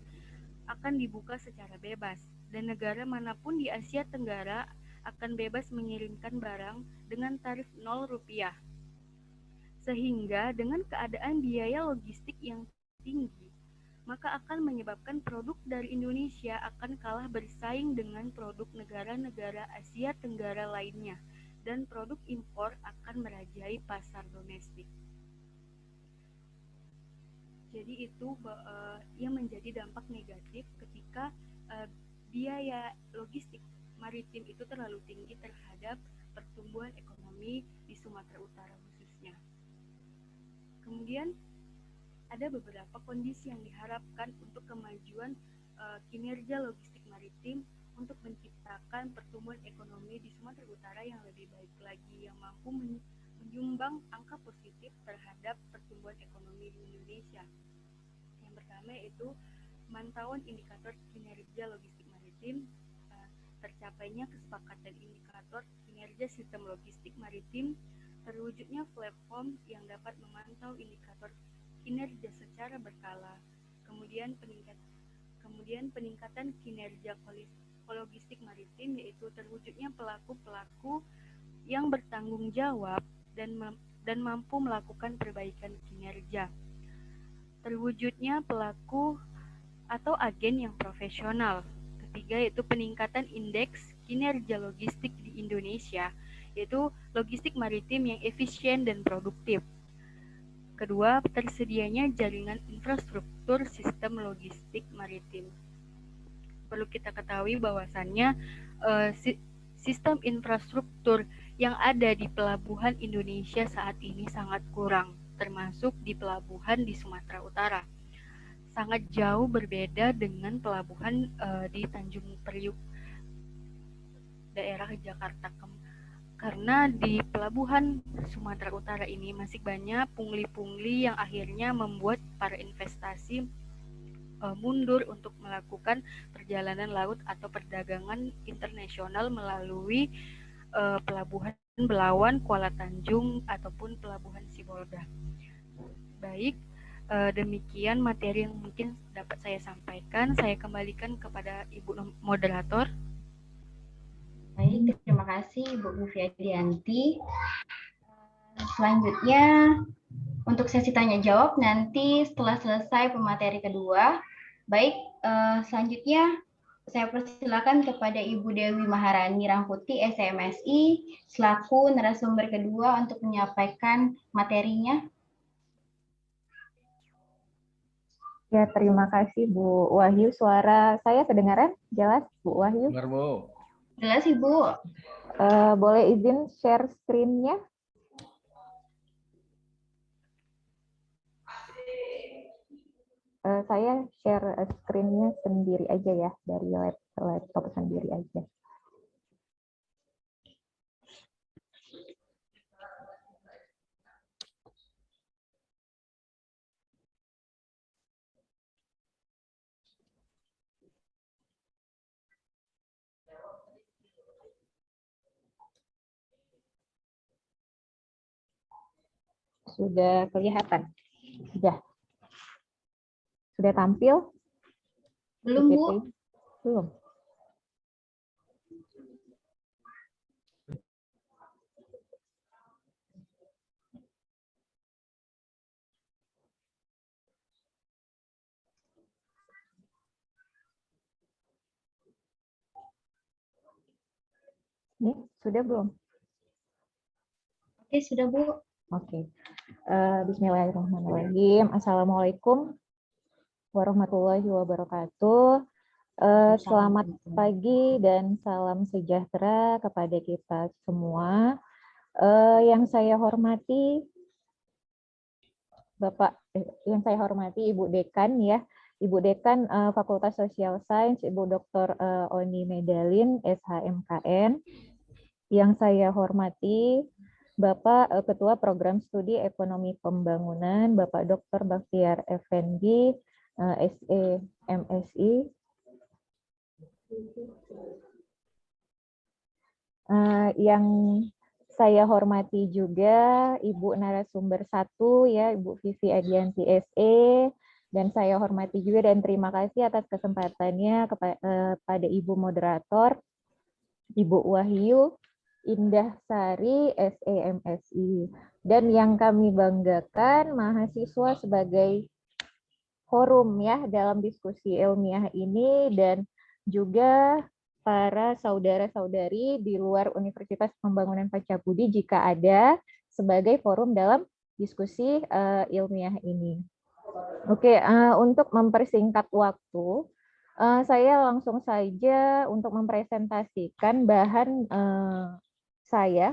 akan dibuka secara bebas, dan negara manapun di Asia Tenggara akan bebas mengirimkan barang dengan tarif Rp0, sehingga dengan keadaan biaya logistik yang tinggi, maka akan menyebabkan produk dari Indonesia akan kalah bersaing dengan produk negara-negara Asia Tenggara lainnya, dan produk impor akan merajai pasar domestik. Jadi itu yang menjadi dampak negatif ketika biaya logistik maritim itu terlalu tinggi terhadap pertumbuhan ekonomi di Sumatera Utara khususnya. Kemudian ada beberapa kondisi yang diharapkan untuk kemajuan kinerja logistik maritim untuk menciptakan pertumbuhan ekonomi di Sumatera Utara yang lebih baik lagi, yang mampu menyumbang angka positif terhadap pertumbuhan ekonomi di Indonesia. Yang pertama yaitu pemantauan indikator kinerja logistik maritim, tercapainya kesepakatan indikator kinerja sistem logistik maritim, terwujudnya platform yang dapat memantau indikator kinerja secara berkala, kemudian peningkatan kinerja logistik maritim, yaitu terwujudnya pelaku-pelaku yang bertanggung jawab dan mampu melakukan perbaikan kinerja, terwujudnya pelaku atau agen yang profesional. Ketiga yaitu peningkatan indeks kinerja logistik di Indonesia, yaitu logistik maritim yang efisien dan produktif. Kedua, tersedianya jaringan infrastruktur sistem logistik maritim. perlu kita ketahui bahwasannya sistem infrastruktur yang ada di pelabuhan Indonesia saat ini sangat kurang, termasuk di pelabuhan di Sumatera Utara. Sangat jauh berbeda dengan pelabuhan di Tanjung Priuk, daerah Jakarta. Karena di pelabuhan Sumatera Utara ini masih banyak pungli-pungli yang akhirnya membuat para investasi mundur untuk melakukan perjalanan laut atau perdagangan internasional melalui pelabuhan Belawan, Kuala Tanjung, ataupun pelabuhan Sibolga. Baik, demikian materi yang mungkin dapat saya sampaikan. Saya kembalikan kepada Ibu Moderator. Baik, terima kasih Bu Fiadianti. Selanjutnya, untuk sesi tanya jawab nanti setelah selesai pemateri kedua. Baik, selanjutnya saya persilakan kepada Ibu Dewi Maharani Rangkuti, SMSI, selaku narasumber kedua untuk menyampaikan materinya. Ya, terima kasih Bu Wahyu. Suara saya kedengaran jelas, Bu Wahyu? Benar, Bu. Jelas, Ibu. Boleh izin share screen-nya? Saya share screen-nya sendiri aja ya, dari laptop sendiri aja. Sudah kelihatan? Sudah tampil? Belum, Bu. Belum. Nih, sudah belum? Oke, sudah, Bu. Oke. Bismillahirrahmanirrahim. Assalamualaikum warahmatullahi wabarakatuh. Selamat pagi dan salam sejahtera kepada kita semua. Yang saya hormati Ibu Dekan ya, Ibu Dekan Fakultas Social Science, Ibu Dr. Oni Medalin, SHMKN. Yang saya hormati Bapak Ketua Program Studi Ekonomi Pembangunan, Bapak Dr. Bakhtiar Effendi, SE MSI. Yang saya hormati juga Ibu narasumber 1 ya, Ibu Vivi Adianti SE, dan saya hormati juga dan terima kasih atas kesempatannya kepada Ibu moderator, Ibu Wahyu Indah Sari SEMSI. Dan yang kami banggakan mahasiswa sebagai forum ya dalam diskusi ilmiah ini, dan juga para saudara-saudari di luar Universitas Pembangunan Pacabudi jika ada sebagai forum dalam diskusi ilmiah ini. Oke, untuk mempersingkat waktu, saya langsung saja untuk mempresentasikan bahan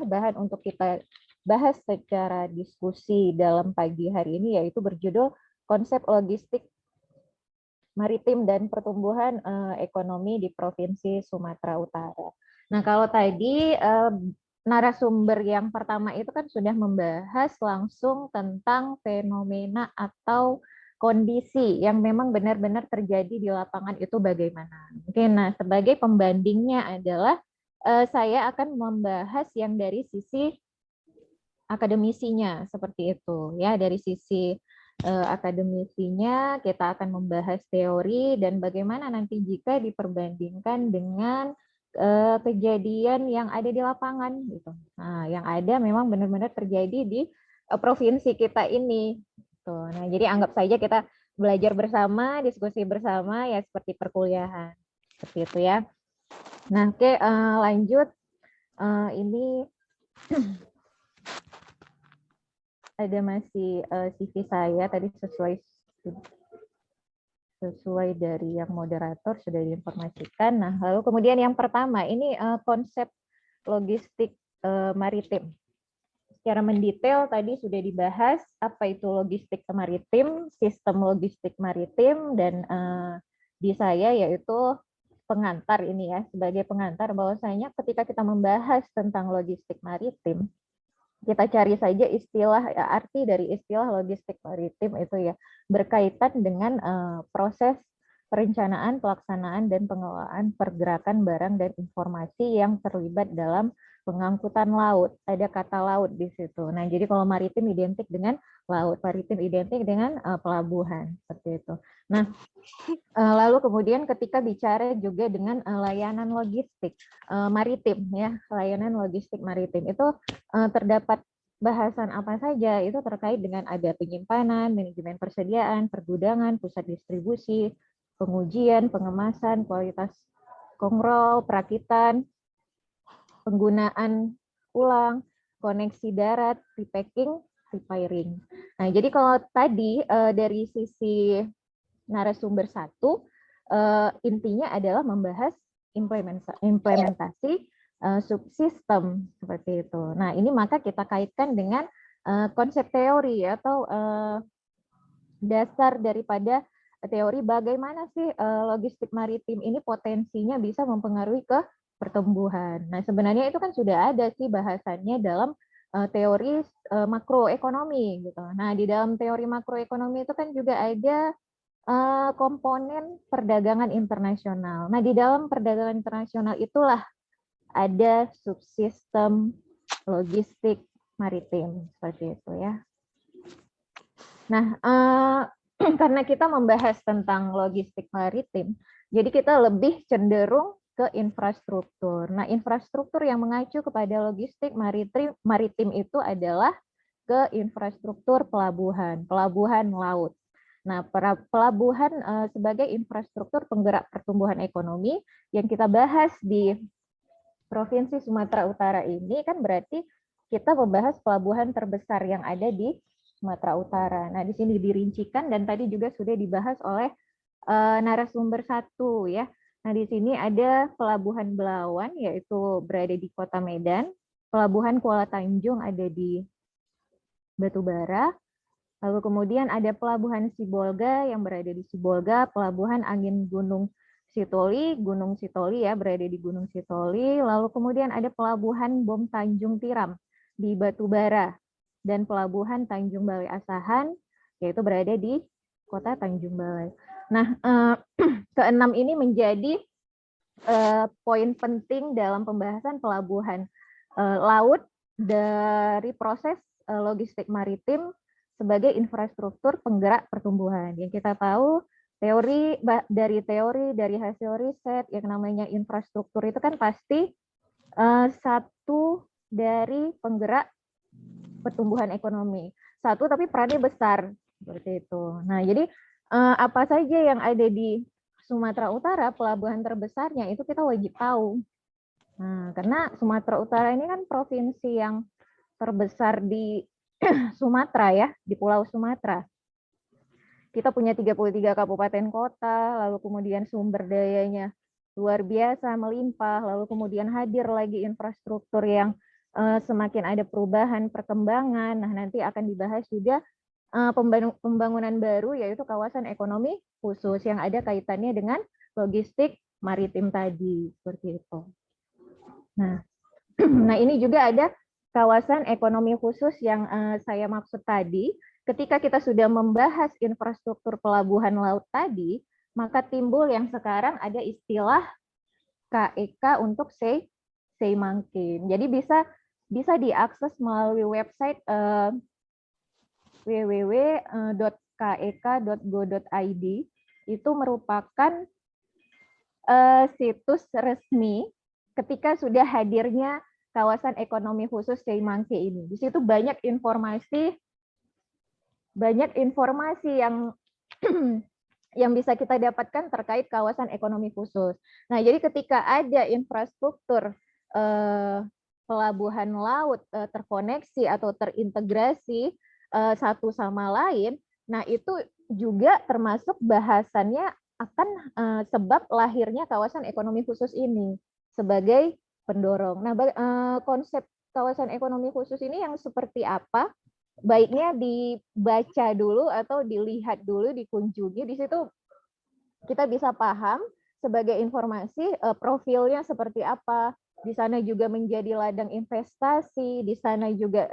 bahan untuk kita bahas secara diskusi dalam pagi hari ini, yaitu berjudul Konsep Logistik Maritim dan Pertumbuhan Ekonomi di Provinsi Sumatera Utara. Nah, kalau tadi narasumber yang pertama itu kan sudah membahas langsung tentang fenomena atau kondisi yang memang benar-benar terjadi di lapangan itu bagaimana. Oke, nah sebagai pembandingnya adalah saya akan membahas yang dari sisi akademisinya seperti itu ya, dari sisi akademisinya kita akan membahas teori dan bagaimana nanti jika diperbandingkan dengan kejadian yang ada di lapangan gitu. Nah, yang ada memang benar-benar terjadi di provinsi kita ini. Tuh. Nah, jadi anggap saja kita belajar bersama, diskusi bersama ya seperti perkuliahan. Seperti itu ya. Nah, oke, lanjut. Ini ada masih CV saya tadi sesuai sesuai dari yang moderator sudah diinformasikan. Nah, lalu kemudian yang pertama ini konsep logistik maritim. Secara mendetail tadi sudah dibahas apa itu logistik maritim, sistem logistik maritim, dan di saya yaitu pengantar ini ya, sebagai pengantar bahwasanya ketika kita membahas tentang logistik maritim, kita cari saja istilah, arti dari istilah logistik maritim itu ya, berkaitan dengan proses perencanaan, pelaksanaan, dan pengelolaan pergerakan barang dan informasi yang terlibat dalam pengangkutan laut. Ada kata laut di situ. Nah, jadi kalau maritim identik dengan laut, maritim identik dengan pelabuhan, seperti itu. Nah, lalu kemudian ketika bicara juga dengan layanan logistik maritim, ya, layanan logistik maritim itu terdapat bahasan apa saja, itu terkait dengan ada penyimpanan, manajemen persediaan, pergudangan, pusat distribusi, pengujian, pengemasan, kualitas kontrol, perakitan, penggunaan ulang, koneksi darat, repacking, repairing. Nah, jadi kalau tadi dari sisi narasumber 1, intinya adalah membahas implementasi subsistem seperti itu. Nah, ini maka kita kaitkan dengan konsep teori atau dasar daripada teori bagaimana sih logistik maritim ini potensinya bisa mempengaruhi ke pertumbuhan. Nah, sebenarnya itu kan sudah ada sih bahasannya dalam teori makroekonomi gitu. Nah, di dalam teori makroekonomi itu kan juga ada komponen perdagangan internasional. Nah, di dalam perdagangan internasional itulah ada subsistem logistik maritim seperti itu ya. Nah, karena kita membahas tentang logistik maritim, jadi kita lebih cenderung ke infrastruktur. Nah, infrastruktur yang mengacu kepada logistik maritim itu adalah ke infrastruktur pelabuhan, pelabuhan laut. Nah, pelabuhan sebagai infrastruktur penggerak pertumbuhan ekonomi yang kita bahas di Provinsi Sumatera Utara ini kan berarti kita membahas pelabuhan terbesar yang ada di Sumatera Utara. Nah, di sini dirincikan dan tadi juga sudah dibahas oleh narasumber 1 ya. Nah, di sini ada Pelabuhan Belawan, yaitu berada di Kota Medan, Pelabuhan Kuala Tanjung ada di Batubara, lalu kemudian ada Pelabuhan Sibolga yang berada di Sibolga, Pelabuhan Angin Gunung Sitoli ya berada di Gunung Sitoli, lalu kemudian ada Pelabuhan Bom Tanjung Tiram di Batubara, dan Pelabuhan Tanjung Balai Asahan, yaitu berada di Kota Tanjung Balai. Nah, keenam ini menjadi poin penting dalam pembahasan pelabuhan laut dari proses logistik maritim sebagai infrastruktur penggerak pertumbuhan. Yang kita tahu dari hasil riset yang namanya infrastruktur itu kan pasti satu dari penggerak pertumbuhan ekonomi. Satu tapi perannya besar seperti itu. Nah, jadi apa saja yang ada di Sumatera Utara, pelabuhan terbesarnya itu kita wajib tahu. Nah, karena Sumatera Utara ini kan provinsi yang terbesar di Sumatera ya, di Pulau Sumatera. Kita punya 33 kabupaten kota, lalu kemudian sumber dayanya luar biasa, melimpah, lalu kemudian hadir lagi infrastruktur yang semakin ada perubahan, perkembangan. Nah, nanti akan dibahas juga pembangunan baru, yaitu kawasan ekonomi khusus yang ada kaitannya dengan logistik maritim tadi, seperti itu. Nah, ini juga ada kawasan ekonomi khusus yang saya maksud tadi. Ketika kita sudah membahas infrastruktur pelabuhan laut tadi, maka timbul yang sekarang ada istilah KEK untuk Seimangkin. Jadi bisa diakses melalui website www.kek.go.id. Itu merupakan situs resmi ketika sudah hadirnya kawasan ekonomi khusus Seimangke ini. Di situ banyak informasi yang yang bisa kita dapatkan terkait kawasan ekonomi khusus. Nah, jadi ketika ada infrastruktur pelabuhan laut terkoneksi atau terintegrasi satu sama lain, nah itu juga termasuk bahasannya akan sebab lahirnya kawasan ekonomi khusus ini sebagai pendorong. Nah, konsep kawasan ekonomi khusus ini yang seperti apa? Baiknya dibaca dulu atau dilihat dulu, dikunjungi. Di situ kita bisa paham sebagai informasi profilnya seperti apa. Di sana juga menjadi ladang investasi, di sana juga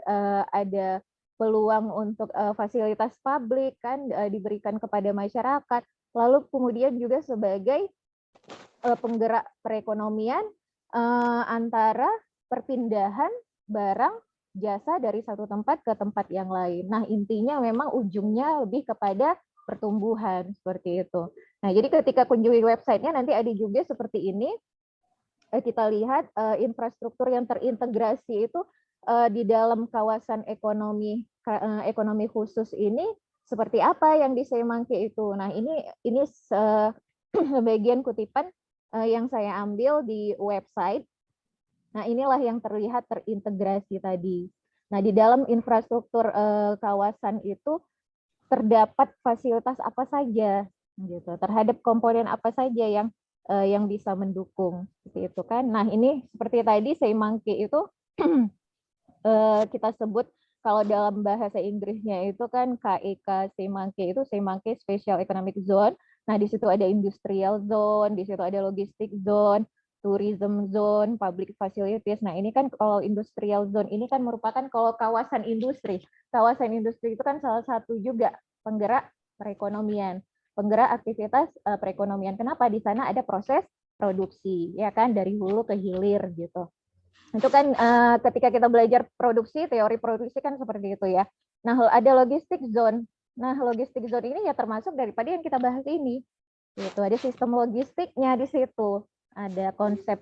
ada peluang untuk fasilitas publik kan diberikan kepada masyarakat. Lalu kemudian juga sebagai penggerak perekonomian antara perpindahan barang jasa dari satu tempat ke tempat yang lain. Nah, intinya memang ujungnya lebih kepada pertumbuhan seperti itu. Nah, jadi ketika kunjungi websitenya nanti ada juga seperti ini. Kita lihat infrastruktur yang terintegrasi itu di dalam kawasan ekonomi khusus ini seperti apa yang di Semangke itu. Nah, ini bagian kutipan yang saya ambil di website. Nah, inilah yang terlihat terintegrasi tadi. Nah, di dalam infrastruktur kawasan itu terdapat fasilitas apa saja gitu, terhadap komponen apa saja yang bisa mendukung seperti itu kan. Nah, ini seperti tadi Semangke itu kita sebut kalau dalam bahasa Inggrisnya itu kan KEK Semangke itu Semangke Special Economic Zone. Nah, di situ ada industrial zone, di situ ada logistik zone, tourism zone, public facilities. Nah, ini kan kalau industrial zone ini kan merupakan kalau kawasan industri. Kawasan industri itu kan salah satu juga penggerak perekonomian, penggerak aktivitas perekonomian. Kenapa? Di sana ada proses produksi, ya kan, dari hulu ke hilir gitu. Itu kan ketika kita belajar produksi, teori produksi kan seperti itu ya. Nah, ada logistik zone. Nah, logistik zone ini ya termasuk daripada yang kita bahas ini. Gitu. Ada sistem logistiknya di situ. Ada konsep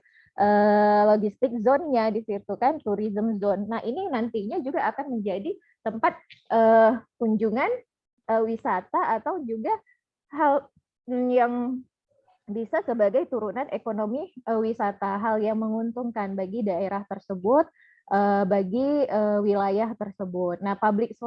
logistik zone-nya di situ kan, tourism zone. Nah, ini nantinya juga akan menjadi tempat kunjungan wisata atau juga hal yang bisa sebagai turunan ekonomi wisata, hal yang menguntungkan bagi daerah tersebut, bagi wilayah tersebut. Nah, public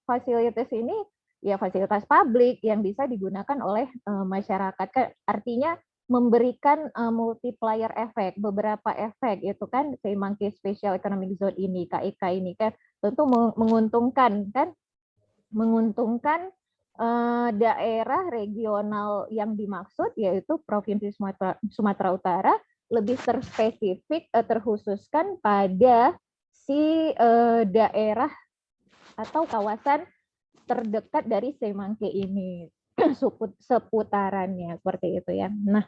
facilities ini ya fasilitas publik yang bisa digunakan oleh masyarakat. Artinya memberikan multiplier efek, beberapa efek itu kan Semangke Special Economic Zone ini, KEK ini kan tentu menguntungkan kan, menguntungkan daerah regional yang dimaksud yaitu Provinsi Sumatera Utara, lebih terspesifik terkhususkan pada si daerah atau kawasan terdekat dari Semangke ini, seputarannya seperti itu ya. Nah,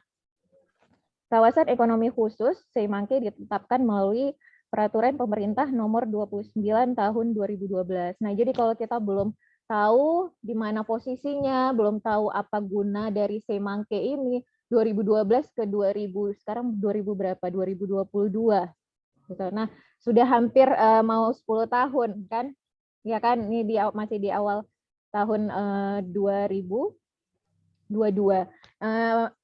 kawasan ekonomi khusus Semangke ditetapkan melalui peraturan pemerintah nomor 29 tahun 2012. Nah, jadi kalau kita belum tahu di mana posisinya, belum tahu apa guna dari Semangke ini, 2012 ke 2000, sekarang 2000 berapa? 2022. Gitu. Nah, sudah hampir mau 10 tahun kan? Ya kan, ini masih di awal tahun 2022.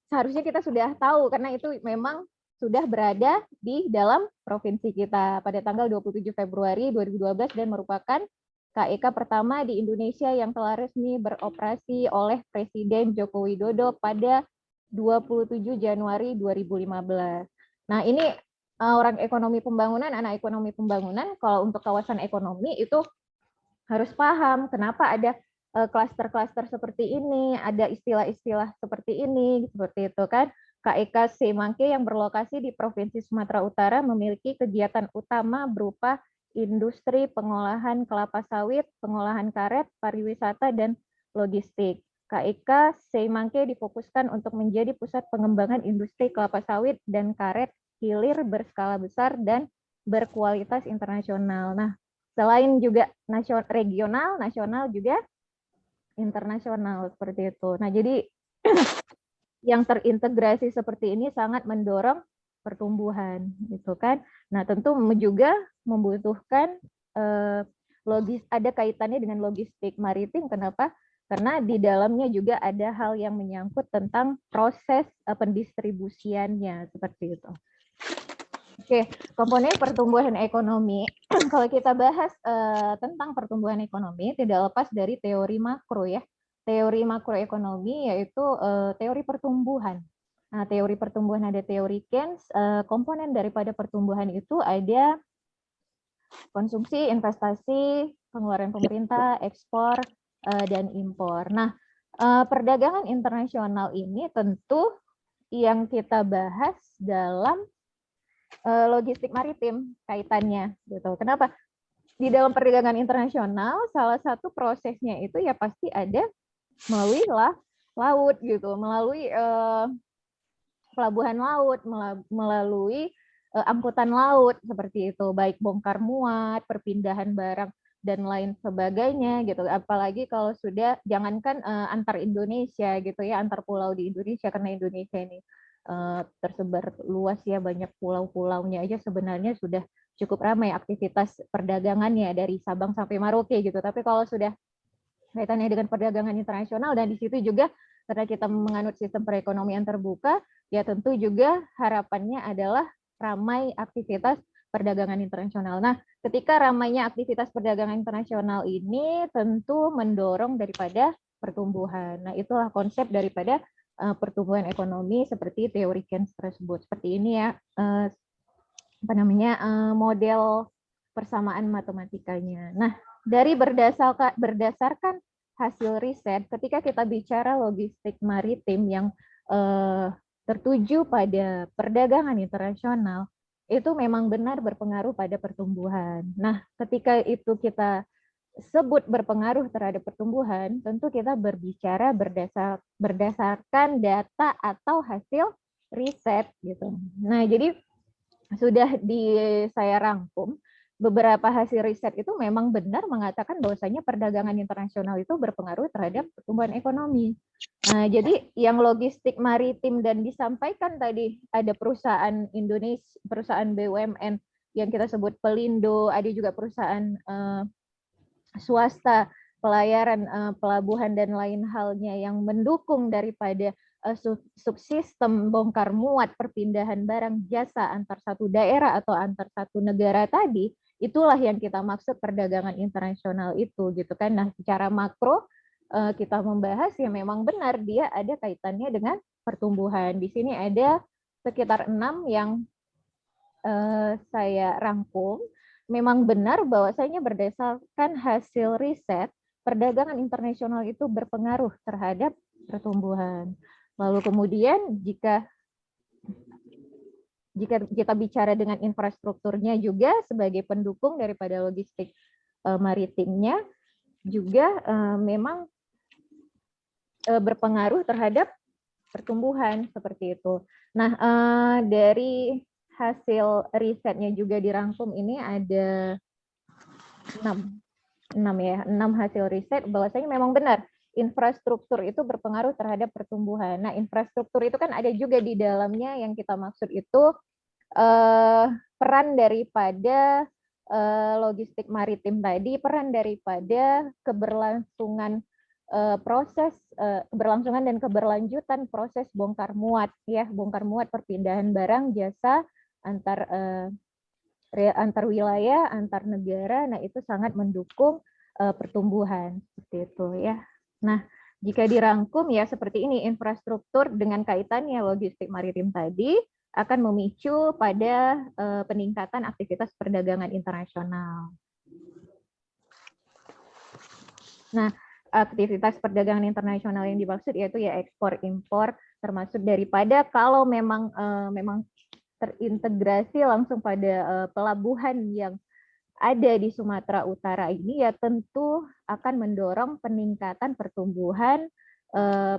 Seharusnya kita sudah tahu karena itu memang sudah berada di dalam provinsi kita pada tanggal 27 Februari 2012 dan merupakan KEK pertama di Indonesia yang telah resmi beroperasi oleh Presiden Joko Widodo pada 27 Januari 2015. Nah, ini orang ekonomi pembangunan, anak ekonomi pembangunan, kalau untuk kawasan ekonomi itu harus paham kenapa ada klaster-klaster seperti ini, ada istilah-istilah seperti ini, seperti itu kan. KEK Semangke yang berlokasi di Provinsi Sumatera Utara memiliki kegiatan utama berupa industri pengolahan kelapa sawit, pengolahan karet, pariwisata, dan logistik. KEK Semangke difokuskan untuk menjadi pusat pengembangan industri kelapa sawit dan karet hilir berskala besar dan berkualitas internasional. Nah, selain juga regional, nasional juga internasional seperti itu. Nah, jadi yang terintegrasi seperti ini sangat mendorong pertumbuhan, gitu kan. Nah, tentu juga membutuhkan ada kaitannya dengan logistik maritim. Kenapa? Karena di dalamnya juga ada hal yang menyangkut tentang proses pendistribusiannya seperti itu. Oke, komponen pertumbuhan ekonomi. Kalau kita bahas tentang pertumbuhan ekonomi, tidak lepas dari teori makro ya. teori makroekonomi, yaitu teori pertumbuhan. Nah, teori pertumbuhan ada teori Keynes, komponen daripada pertumbuhan itu ada konsumsi, investasi, pengeluaran pemerintah, ekspor, dan impor. Nah, perdagangan internasional ini tentu yang kita bahas dalam logistik maritim kaitannya, gitu. Kenapa? Di dalam perdagangan internasional, salah satu prosesnya itu ya pasti ada melalui laut, gitu, melalui pelabuhan laut, melalui angkutan laut seperti itu, baik bongkar muat, perpindahan barang dan lain sebagainya gitu. Apalagi kalau sudah jangankan antar Indonesia gitu ya, antar pulau di Indonesia, karena Indonesia ini tersebar luas ya, banyak pulau-pulaunya aja sebenarnya sudah cukup ramai aktivitas perdagangannya dari Sabang sampai Merauke gitu. Tapi kalau sudah kaitannya dengan perdagangan internasional, dan di situ juga karena kita menganut sistem perekonomian terbuka, ya tentu juga harapannya adalah ramai aktivitas perdagangan internasional. Nah, ketika ramainya aktivitas perdagangan internasional ini tentu mendorong daripada pertumbuhan. Nah, itulah konsep daripada pertumbuhan ekonomi seperti teori Keynes tersebut. Seperti ini ya, model persamaan matematikanya. Nah, dari berdasarkan hasil riset, ketika kita bicara logistik maritim yang tertuju pada perdagangan internasional, itu memang benar berpengaruh pada pertumbuhan. Nah, ketika itu kita sebut berpengaruh terhadap pertumbuhan, tentu kita berbicara berdasarkan data atau hasil riset gitu. Nah, jadi sudah saya rangkum beberapa hasil riset itu memang benar mengatakan bahwasanya perdagangan internasional itu berpengaruh terhadap pertumbuhan ekonomi. Nah, jadi yang logistik maritim dan disampaikan tadi ada perusahaan Indonesia, perusahaan BUMN yang kita sebut Pelindo, ada juga perusahaan swasta, pelayaran, pelabuhan dan lain halnya yang mendukung daripada subsistem bongkar muat, perpindahan barang jasa antar satu daerah atau antar satu negara tadi, itulah yang kita maksud perdagangan internasional itu gitu kan. Nah, secara makro kita membahas ya memang benar dia ada kaitannya dengan pertumbuhan. Di sini ada sekitar 6 yang saya rangkum. Memang benar bahwasanya berdasarkan hasil riset, perdagangan internasional itu berpengaruh terhadap pertumbuhan. Lalu kemudian jika kita bicara dengan infrastrukturnya juga sebagai pendukung daripada logistik maritimnya, juga memang berpengaruh terhadap pertumbuhan seperti itu. Nah, dari hasil risetnya juga dirangkum ini ada 6 hasil riset bahwasanya memang benar infrastruktur itu berpengaruh terhadap pertumbuhan. Nah, infrastruktur itu kan ada juga di dalamnya yang kita maksud itu peran daripada logistik maritim tadi, peran daripada keberlangsungan keberlangsungan dan keberlanjutan proses bongkar muat ya, bongkar muat perpindahan barang jasa antar wilayah, antar negara. Nah, itu sangat mendukung pertumbuhan seperti itu ya. Nah, jika dirangkum ya seperti ini, infrastruktur dengan kaitannya logistik maritim tadi akan memicu pada peningkatan aktivitas perdagangan internasional. Nah, aktivitas perdagangan internasional yang dimaksud yaitu ya ekspor impor, termasuk daripada kalau memang terintegrasi langsung pada pelabuhan yang ada di Sumatera Utara ini, ya tentu akan mendorong peningkatan pertumbuhan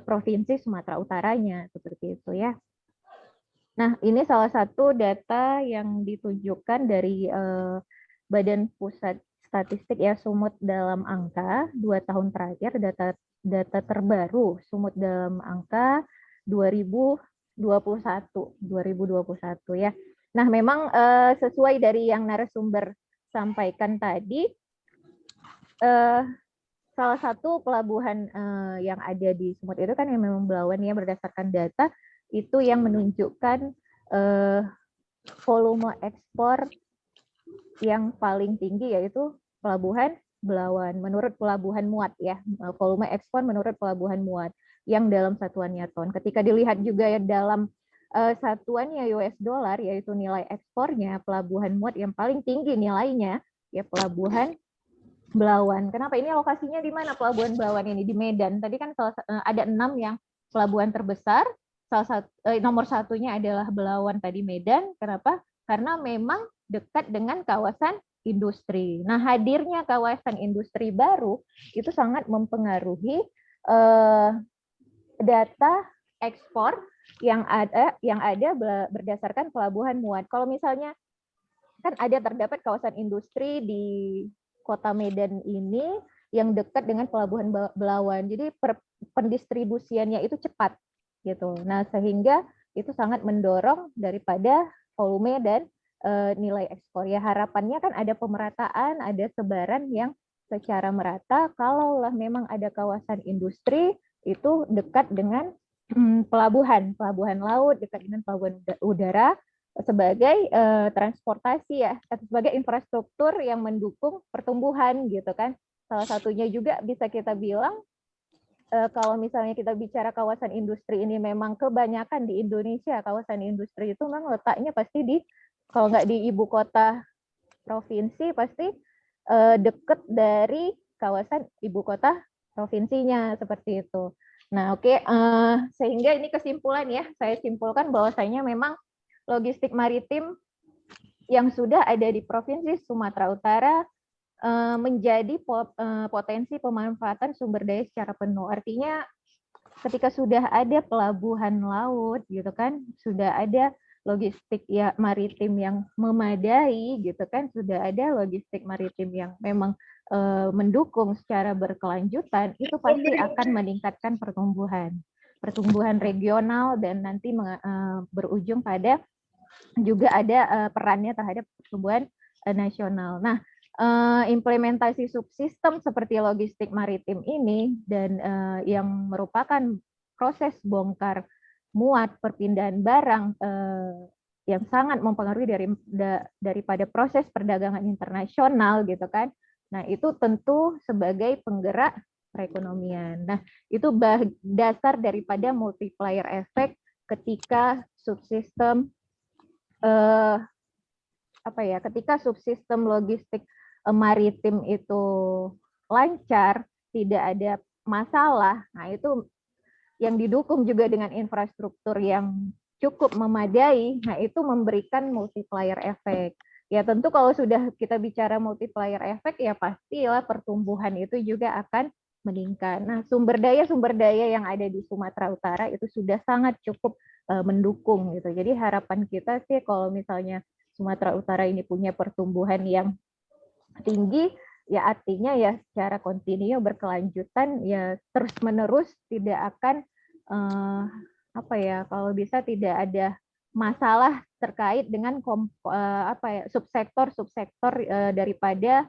provinsi Sumatera Utaranya seperti itu ya. Nah, ini salah satu data yang ditunjukkan dari Badan Pusat Statistik ya, Sumut dalam angka 2 tahun terakhir, data terbaru Sumut dalam angka 2021 ya. Nah, memang sesuai dari yang narasumber sampaikan tadi, salah satu pelabuhan yang ada di Sumut itu kan yang memang Belawan ya, berdasarkan data itu yang menunjukkan volume ekspor yang paling tinggi yaitu pelabuhan Belawan menurut pelabuhan muat ya, volume ekspor menurut pelabuhan muat yang dalam satuannya ton. Ketika dilihat juga ya dalam satuannya US dollar, yaitu nilai ekspornya, pelabuhan muat yang paling tinggi nilainya ya pelabuhan Belawan. Kenapa ini lokasinya di mana pelabuhan Belawan ini? Di Medan. Tadi kan ada 6 yang pelabuhan terbesar. Nomor satunya adalah Belawan tadi, Medan. Kenapa? Karena memang dekat dengan kawasan industri. Nah, hadirnya kawasan industri baru itu sangat mempengaruhi data ekspor yang ada berdasarkan pelabuhan muat. Kalau misalnya kan terdapat kawasan industri di Kota Medan ini yang dekat dengan pelabuhan Belawan. Jadi pendistribusiannya itu cepat gitu. Nah, sehingga itu sangat mendorong daripada volume dan nilai ekspor. Ya, harapannya kan ada pemerataan, ada sebaran yang secara merata. Kalaulah memang ada kawasan industri itu dekat dengan pelabuhan laut, dekat dengan pelabuhan udara sebagai transportasi ya, sebagai infrastruktur yang mendukung pertumbuhan gitu kan. Salah satunya juga bisa kita bilang kalau misalnya kita bicara kawasan industri ini memang kebanyakan di Indonesia, kawasan industri itu memang letaknya pasti kalau nggak di ibu kota provinsi pasti dekat dari kawasan ibu kota provinsinya seperti itu. Nah, oke, sehingga ini kesimpulan ya, saya simpulkan bahwasanya memang logistik maritim yang sudah ada di Provinsi Sumatera Utara menjadi potensi pemanfaatan sumber daya secara penuh. Artinya ketika sudah ada pelabuhan laut gitu kan, sudah ada logistik ya maritim yang memadai gitu kan, sudah ada logistik maritim yang memang mendukung secara berkelanjutan, itu pasti akan meningkatkan pertumbuhan regional dan nanti berujung pada juga ada perannya terhadap pertumbuhan nasional. Nah, implementasi subsistem seperti logistik maritim ini dan yang merupakan proses bongkar muat perpindahan barang yang sangat mempengaruhi daripada proses perdagangan internasional gitu kan. Nah, itu tentu sebagai penggerak perekonomian. Nah, itu dasar daripada multiplier effect ketika subsistem ketika subsistem logistik maritim itu lancar, tidak ada masalah. Nah, itu yang didukung juga dengan infrastruktur yang cukup memadai. Nah, itu memberikan multiplier effect. Ya, tentu kalau sudah kita bicara multiplier effect ya pastilah pertumbuhan itu juga akan meningkat. Nah, sumber daya yang ada di Sumatera Utara itu sudah sangat cukup mendukung gitu. Jadi harapan kita sih kalau misalnya Sumatera Utara ini punya pertumbuhan yang tinggi, ya artinya ya secara kontinu berkelanjutan ya terus-menerus tidak akan kalau bisa tidak ada masalah terkait dengan subsektor daripada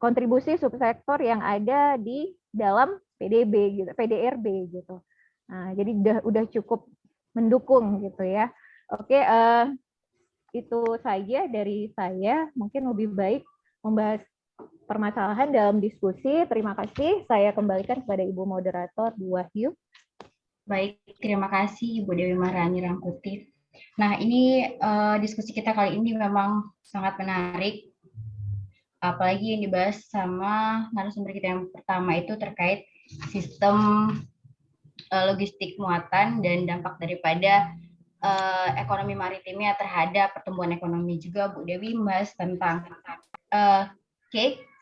kontribusi subsektor yang ada di dalam PDB gitu, PDRB gitu. Nah, jadi udah cukup mendukung gitu ya. Oke, itu saja dari saya. Mungkin lebih baik membahas permasalahan dalam diskusi. Terima kasih. Saya kembalikan kepada Ibu Moderator, Bu Wahyu. Baik, terima kasih Ibu Dewi Maharani Rangkuti. Nah, ini diskusi kita kali ini memang sangat menarik. Apalagi yang dibahas sama narasumber kita yang pertama itu terkait sistem logistik muatan dan dampak daripada ekonomi maritimnya terhadap pertumbuhan ekonomi. Juga Bu Dewi membahas tentang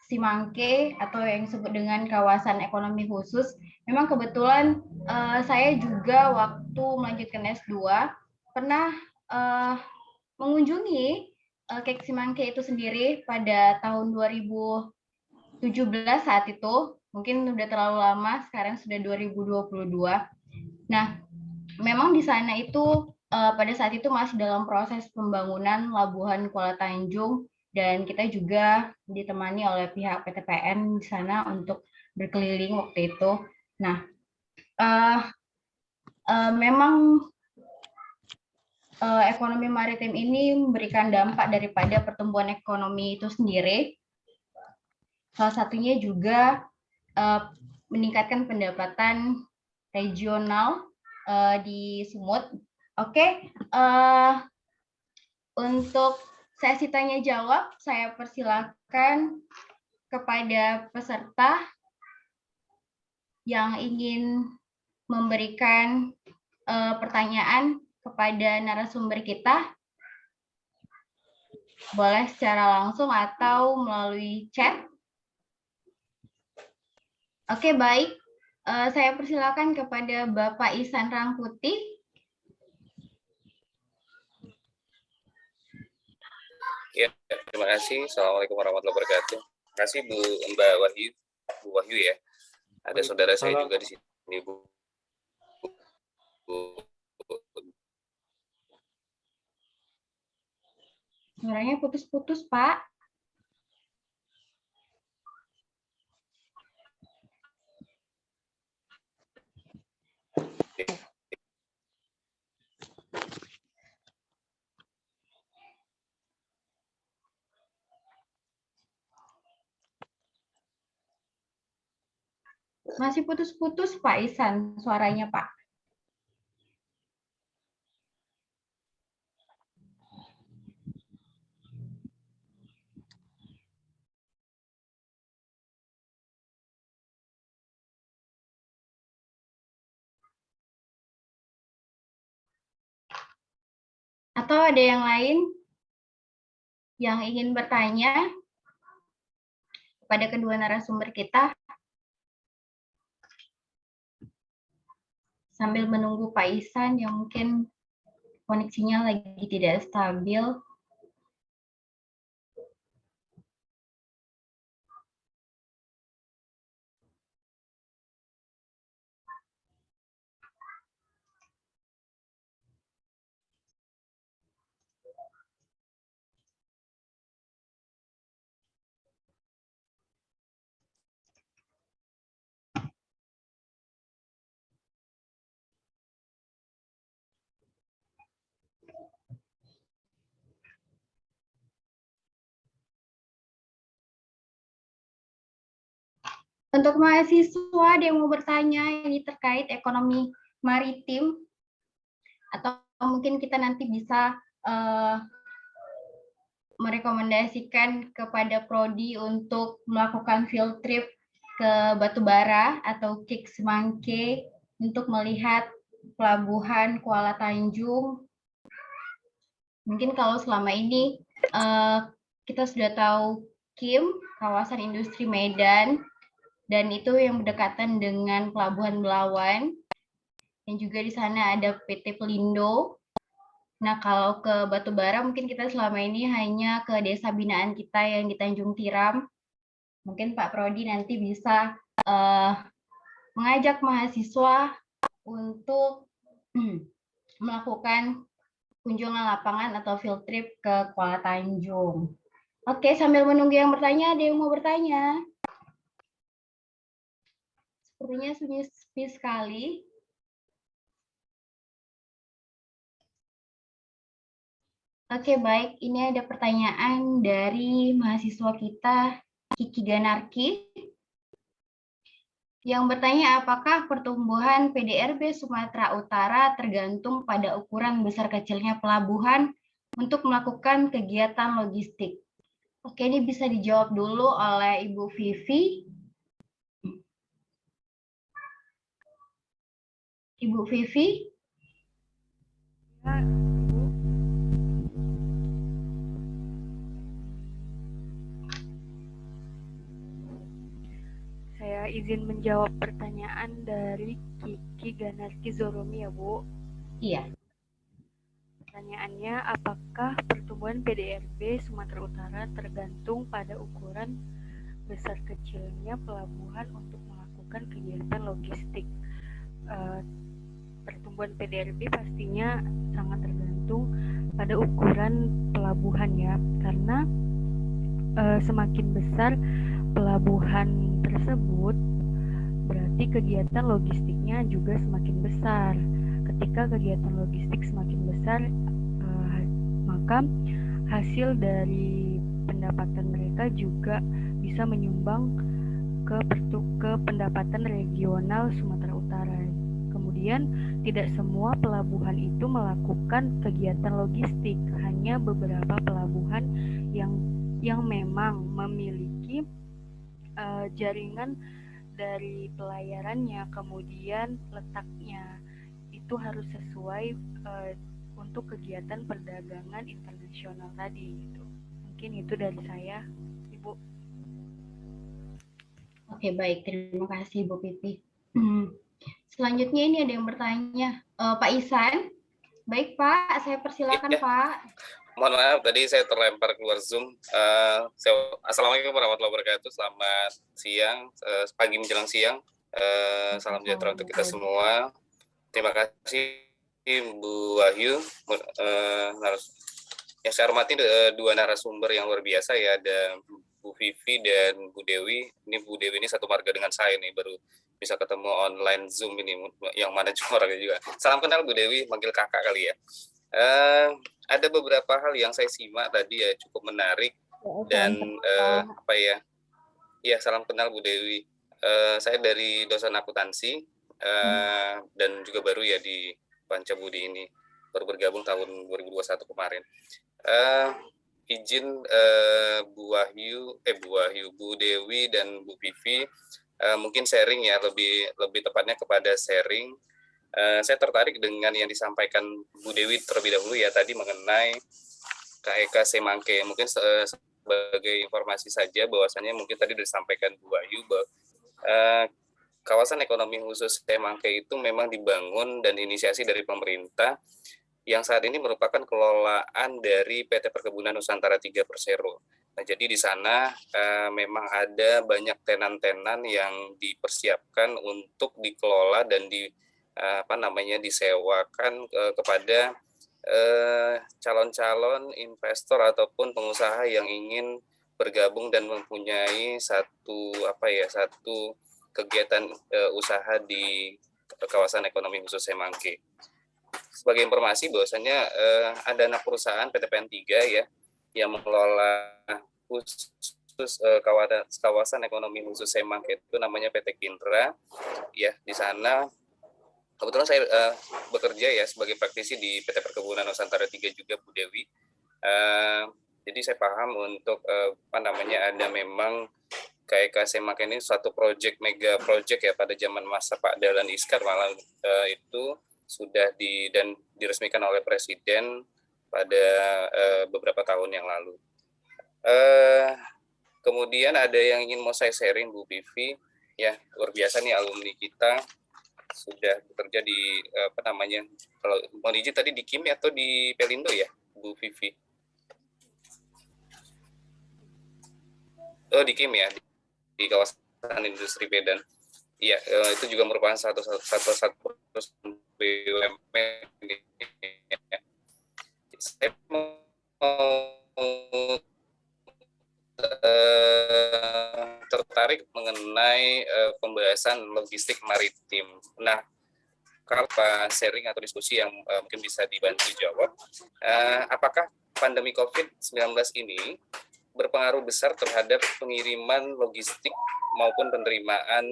Simangke atau yang disebut dengan kawasan ekonomi khusus. Memang kebetulan saya juga waktu melanjutkan S2 pernah mengunjungi Simangke itu sendiri pada tahun 2017 saat itu. Mungkin sudah terlalu lama, sekarang sudah 2022. Nah, memang di sana itu pada saat itu masih dalam proses pembangunan Labuhan Kuala Tanjung dan kita juga ditemani oleh pihak PTPN di sana untuk berkeliling waktu itu. Nah, memang ekonomi maritim ini memberikan dampak daripada pertumbuhan ekonomi itu sendiri. Salah satunya juga meningkatkan pendapatan regional di Sumut. Oke, untuk sesi tanya jawab, saya persilakan kepada peserta yang ingin memberikan pertanyaan kepada narasumber kita, boleh secara langsung atau melalui chat. Oke, baik. Saya persilakan kepada Bapak Ihsan Rangkuti. Ya, terima kasih. Assalamualaikum warahmatullahi wabarakatuh. Terima kasih Mbak Wahyu, Bu Wahyu ya. Ada saudara saya juga di sini, Bu. Suaranya putus-putus, Pak. Masih putus-putus, Pak Ihsan, suaranya, Pak. Atau ada yang lain yang ingin bertanya kepada kedua narasumber kita? Sambil menunggu Pak Ihsan yang mungkin koneksinya lagi tidak stabil. Untuk mahasiswa ada yang mau bertanya ini terkait ekonomi maritim, atau mungkin kita nanti bisa merekomendasikan kepada Prodi untuk melakukan field trip ke Batubara atau Kik Semangke untuk melihat pelabuhan Kuala Tanjung. Mungkin kalau selama ini kita sudah tahu KIM, kawasan industri Medan, dan itu yang berdekatan dengan Pelabuhan Belawan, dan juga di sana ada PT Pelindo. Nah, kalau ke Batubara mungkin kita selama ini hanya ke desa binaan kita yang di Tanjung Tiram. Mungkin Pak Prodi nanti bisa mengajak mahasiswa untuk melakukan kunjungan lapangan atau field trip ke Kuala Tanjung. Oke, sambil menunggu yang bertanya, ada yang mau bertanya? Sepertinya sepi sekali. Oke, baik. Ini ada pertanyaan dari mahasiswa kita, Kiki Ganarki, yang bertanya apakah pertumbuhan PDRB Sumatera Utara tergantung pada ukuran besar kecilnya pelabuhan untuk melakukan kegiatan logistik. Oke, ini bisa dijawab dulu oleh Ibu Vivi. Ibu Vivi? Ya, Ibu. Saya izin menjawab pertanyaan dari Kiki Ganarki Zoromi ya, Bu. Iya. Pertanyaannya, apakah pertumbuhan PDRB Sumatera Utara tergantung pada ukuran besar kecilnya pelabuhan untuk melakukan kegiatan logistik? Pertumbuhan PDRB pastinya sangat tergantung pada ukuran pelabuhan ya, karena semakin besar pelabuhan tersebut berarti kegiatan logistiknya juga semakin besar. Ketika kegiatan logistik semakin besar, maka hasil dari pendapatan mereka juga bisa menyumbang ke pendapatan regional Sumatera Utara. Kemudian tidak semua pelabuhan itu melakukan kegiatan logistik, hanya beberapa pelabuhan yang memang memiliki jaringan dari pelayarannya, kemudian letaknya itu harus sesuai untuk kegiatan perdagangan internasional tadi gitu. Mungkin itu dari saya, Ibu. Oke, baik. Terima kasih, Bu Pipi. Selanjutnya ini ada yang bertanya. Pak Ihsan. Baik, Pak. Saya persilakan, Pak. Mohon maaf, tadi saya terlempar keluar Zoom. Assalamualaikum warahmatullahi wabarakatuh. Selamat siang, pagi menjelang siang. Salam sejahtera untuk kita semua. Terima kasih Bu Wahyu. Yang saya hormati dua narasumber yang luar biasa ya, ada Bu Vivi dan Bu Dewi. Ini Bu Dewi ini satu marga dengan saya nih, baru bisa ketemu online Zoom ini, yang mana cuma orangnya juga. Salam kenal Bu Dewi, manggil kakak kali ya. Ada beberapa hal yang saya simak tadi ya, cukup menarik dan salam kenal Bu Dewi. Saya dari dosen akuntansi dan juga baru ya di Pancabudi ini, baru bergabung tahun 2021 kemarin. Izin Bu Wahyu, Bu Dewi dan Bu Vivi, mungkin sharing ya, lebih tepatnya kepada sharing. Saya tertarik dengan yang disampaikan Bu Dewi terlebih dahulu ya tadi mengenai KEK Semangke. Mungkin sebagai informasi saja bahwasannya mungkin tadi disampaikan Bu Wahyu bahwa kawasan ekonomi khusus Semangke itu memang dibangun dan inisiasi dari pemerintah yang saat ini merupakan kelolaan dari PT Perkebunan Nusantara 3 Persero. Nah, jadi di sana memang ada banyak tenan-tenan yang dipersiapkan untuk dikelola dan disewakan kepada calon-calon investor ataupun pengusaha yang ingin bergabung dan mempunyai satu kegiatan usaha di kawasan ekonomi khusus Semangke. Sebagai informasi bahwasanya ada anak perusahaan PTPN 3 ya yang mengelola khusus kawasan ekonomi khusus Semangke, itu namanya PT Kindra. Ya, di sana kebetulan saya bekerja ya sebagai praktisi di PT Perkebunan Nusantara 3 juga Bu Dewi. Jadi saya paham untuk ada memang KEK Semangke ini suatu mega project ya pada zaman masa Pak Dahlan Iskan, malah itu sudah diresmikan oleh Presiden pada beberapa tahun yang lalu. Kemudian ada yang ingin mau saya sharing Bu Vivi, ya luar biasa nih alumni kita sudah bekerja di kalau mau izin tadi di KIM atau di Pelindo ya Bu Vivi? Oh di KIM ya, di kawasan industri Medan. Iya, itu juga merupakan satu BUMN. Saya mau tertarik mengenai pembahasan logistik maritim. Nah, kalau sharing atau diskusi yang mungkin bisa dibantu jawab, apakah pandemi COVID-19 ini berpengaruh besar terhadap pengiriman logistik maupun penerimaan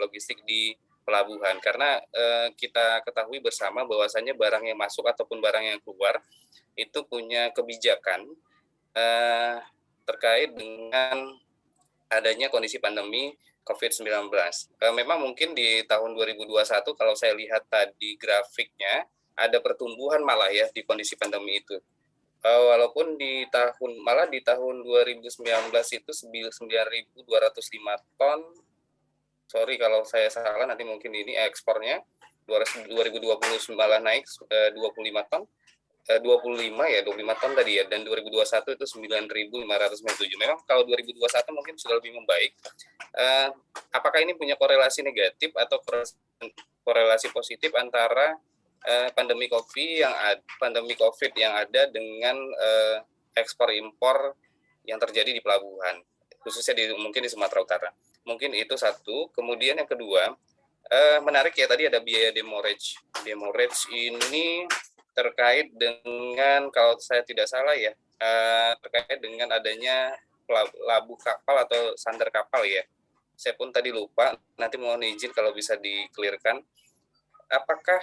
logistik di pelabuhan? Karena kita ketahui bersama bahwasannya barang yang masuk ataupun barang yang keluar itu punya kebijakan terkait dengan adanya kondisi pandemi COVID-19. Memang mungkin di tahun 2021 kalau saya lihat tadi grafiknya ada pertumbuhan malah ya di kondisi pandemi itu. Walaupun di tahun 2019 itu 9.205 ton. Sorry kalau saya salah, nanti mungkin ini ekspornya 2020 malah naik 25 ton. 25 ton tadi ya, dan 2021 itu 9.597. Memang kalau 2021 mungkin sudah lebih membaik. Apakah ini punya korelasi negatif atau korelasi positif antara pandemi COVID yang ada dengan ekspor impor yang terjadi di pelabuhan, khususnya mungkin di Sumatera Utara? Mungkin itu satu. Kemudian yang kedua, menarik ya, tadi ada biaya demurrage. Demurrage ini terkait dengan, kalau saya tidak salah ya, terkait dengan adanya labuh kapal atau sandar kapal ya. Saya pun tadi lupa, nanti mohon izin kalau bisa di-clearkan. Apakah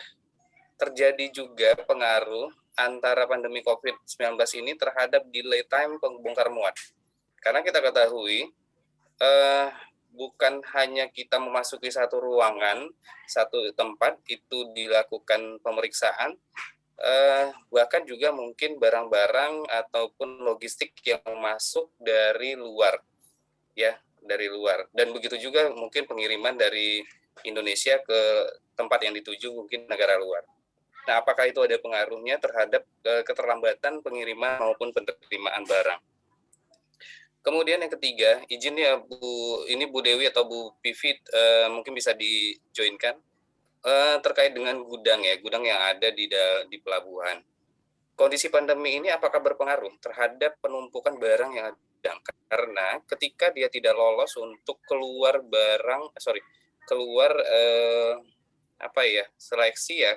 terjadi juga pengaruh antara pandemi COVID-19 ini terhadap delay time pembongkar muat? Karena kita ketahui, bukan hanya kita memasuki satu ruangan, satu tempat, itu dilakukan pemeriksaan, bahkan juga mungkin barang-barang ataupun logistik yang masuk dari luar, ya, dari luar. Dan begitu juga mungkin pengiriman dari Indonesia ke tempat yang dituju mungkin negara luar. Nah, apakah itu ada pengaruhnya terhadap keterlambatan pengiriman maupun penerimaan barang? Kemudian yang ketiga, izin ya Bu Dewi atau Bu Pivi mungkin bisa di-joinkan terkait dengan gudang ya, gudang yang ada di pelabuhan. Kondisi pandemi ini apakah berpengaruh terhadap penumpukan barang yang ada? Karena ketika dia tidak lolos untuk keluar seleksi ya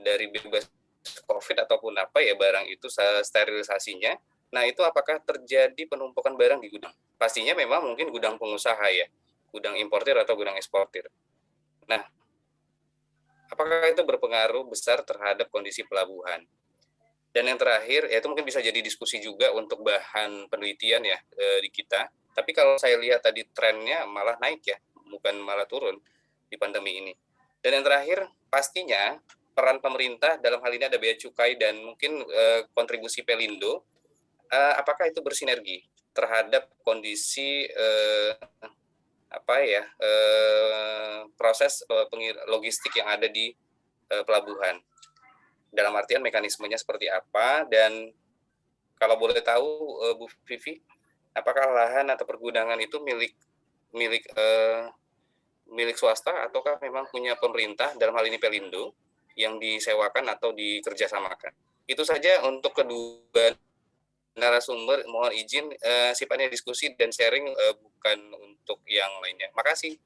dari bebas COVID ataupun barang itu sterilisasinya. Nah, itu apakah terjadi penumpukan barang di gudang? Pastinya memang mungkin gudang pengusaha ya, gudang importir atau gudang eksportir. Nah, apakah itu berpengaruh besar terhadap kondisi pelabuhan? Dan yang terakhir, ya itu mungkin bisa jadi diskusi juga untuk bahan penelitian ya di kita. Tapi kalau saya lihat tadi trennya malah naik ya, bukan malah turun di pandemi ini. Dan yang terakhir, pastinya peran pemerintah dalam hal ini ada bea cukai dan mungkin kontribusi Pelindo, apakah itu bersinergi terhadap kondisi proses logistik yang ada di pelabuhan. Dalam artian mekanismenya seperti apa, dan kalau boleh tahu Bu Vivi, apakah lahan atau pergudangan itu milik swasta ataukah memang punya pemerintah, dalam hal ini Pelindo, yang disewakan atau dikerjasamakan? Itu saja untuk kedua narasumber, mohon izin sifatnya diskusi dan sharing, bukan untuk yang lainnya. Makasih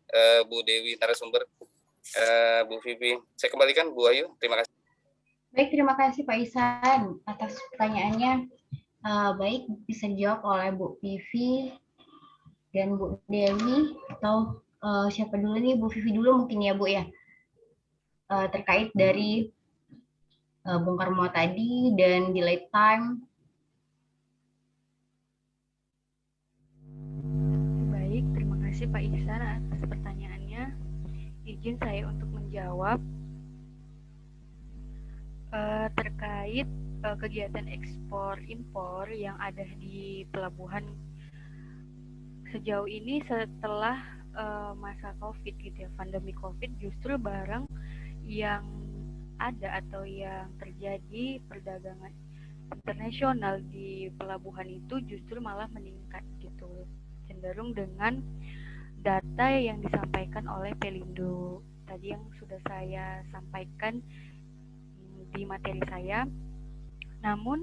Bu Dewi narasumber, Bu Vivi. Saya kembalikan Bu Ayu, terima kasih. Baik, terima kasih Pak Ihsan atas pertanyaannya. Baik, bisa dijawab oleh Bu Vivi dan Bu Dewi, atau siapa dulu nih? Bu Vivi dulu mungkin ya Bu ya. Terkait dari bongkar muat tadi dan delay time. Baik, terima kasih Pak Ihsan atas pertanyaannya. Izin saya untuk menjawab terkait kegiatan ekspor impor yang ada di pelabuhan sejauh ini setelah masa COVID gitu ya, pandemi COVID, justru barang yang ada atau yang terjadi perdagangan internasional di pelabuhan itu justru malah meningkat gitu, cenderung dengan data yang disampaikan oleh Pelindo tadi yang sudah saya sampaikan di materi saya. Namun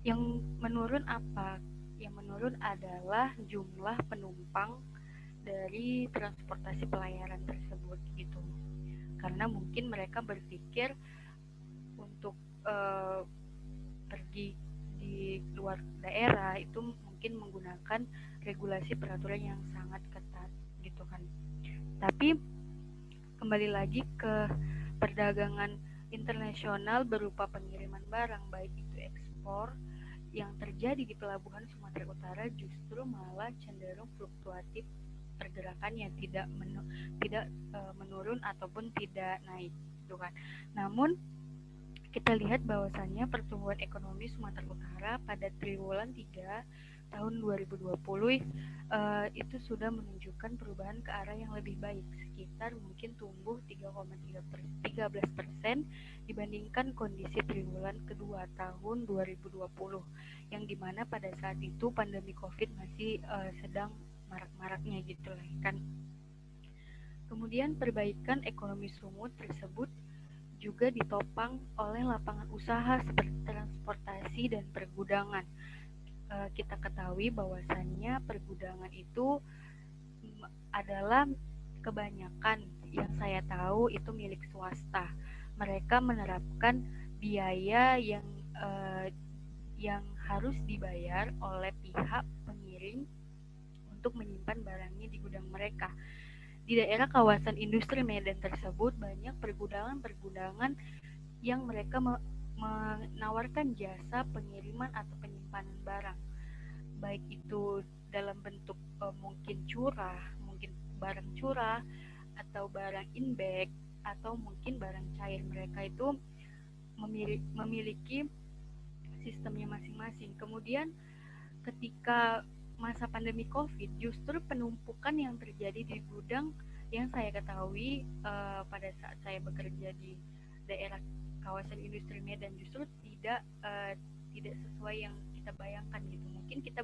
yang menurun apa? Yang menurun adalah jumlah penumpang dari transportasi pelayaran tersebut gitu. Karena mungkin mereka berpikir untuk pergi di luar daerah itu mungkin menggunakan regulasi peraturan yang sangat ketat gitu kan. Tapi kembali lagi ke perdagangan internasional berupa pengiriman barang baik itu ekspor yang terjadi di pelabuhan Sumatera Utara justru malah cenderung fluktuatif pergerakannya, tidak menurun ataupun tidak naik gitu kan. Namun kita lihat bahwasannya pertumbuhan ekonomi Sumatera Utara pada triwulan 3 tahun 2020 itu sudah menunjukkan perubahan ke arah yang lebih baik, sekitar mungkin tumbuh 3,13% dibandingkan kondisi triwulan kedua tahun 2020 yang dimana pada saat itu pandemi COVID masih sedang marak-maraknya gitu lah kan. Kemudian perbaikan ekonomi Sumut tersebut juga ditopang oleh lapangan usaha seperti transportasi dan pergudangan. Kita ketahui bahwasannya pergudangan itu adalah kebanyakan yang saya tahu itu milik swasta. Mereka menerapkan biaya yang harus dibayar oleh pihak pengirim untuk menyimpan barangnya di gudang mereka. Di daerah kawasan industri Medan tersebut banyak pergudangan-pergudangan yang mereka menawarkan jasa pengiriman atau penyimpanan barang, baik itu dalam bentuk mungkin barang curah atau barang in-bag atau mungkin barang cair. Mereka itu memiliki sistemnya masing-masing. Kemudian ketika masa pandemi COVID, justru penumpukan yang terjadi di gudang yang saya ketahui pada saat saya bekerja di daerah kawasan industri Medan justru tidak sesuai yang kita bayangkan gitu. Mungkin kita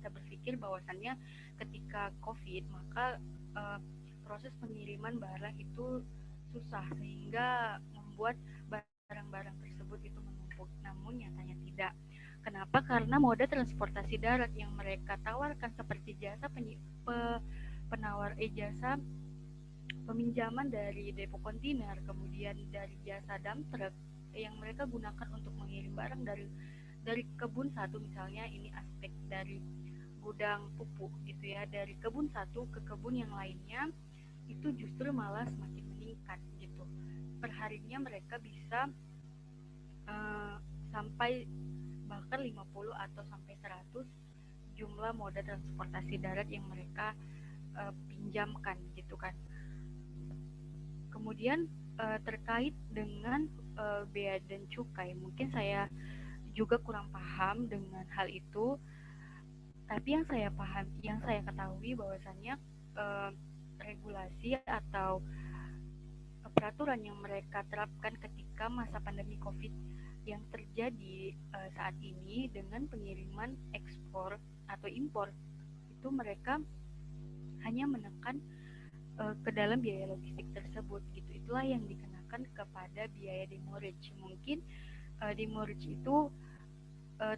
berpikir bahwasannya ketika COVID maka proses pengiriman barang itu susah sehingga membuat barang-barang tersebut itu menumpuk. Namun nyatanya tidak. Kenapa? Karena moda transportasi darat yang mereka tawarkan seperti jasa jasa peminjaman dari depo kontainer, kemudian dari jasa dump truck yang mereka gunakan untuk mengirim barang dari kebun satu, misalnya ini aspek dari gudang pupuk gitu ya, dari kebun satu ke kebun yang lainnya, itu justru malah semakin meningkat gitu. Perharinya mereka bisa sampai bahkan 50 atau sampai 100 jumlah moda transportasi darat yang mereka pinjamkan gitu kan. Kemudian terkait dengan bea dan cukai, mungkin saya juga kurang paham dengan hal itu. Tapi yang saya ketahui bahwasannya regulasi atau peraturan yang mereka terapkan ketika masa pandemi COVID yang terjadi saat ini dengan pengiriman ekspor atau impor, itu mereka hanya menekan ke dalam biaya logistik tersebut gitu. Itulah yang dikenakan kepada biaya demurrage. Mungkin demurrage itu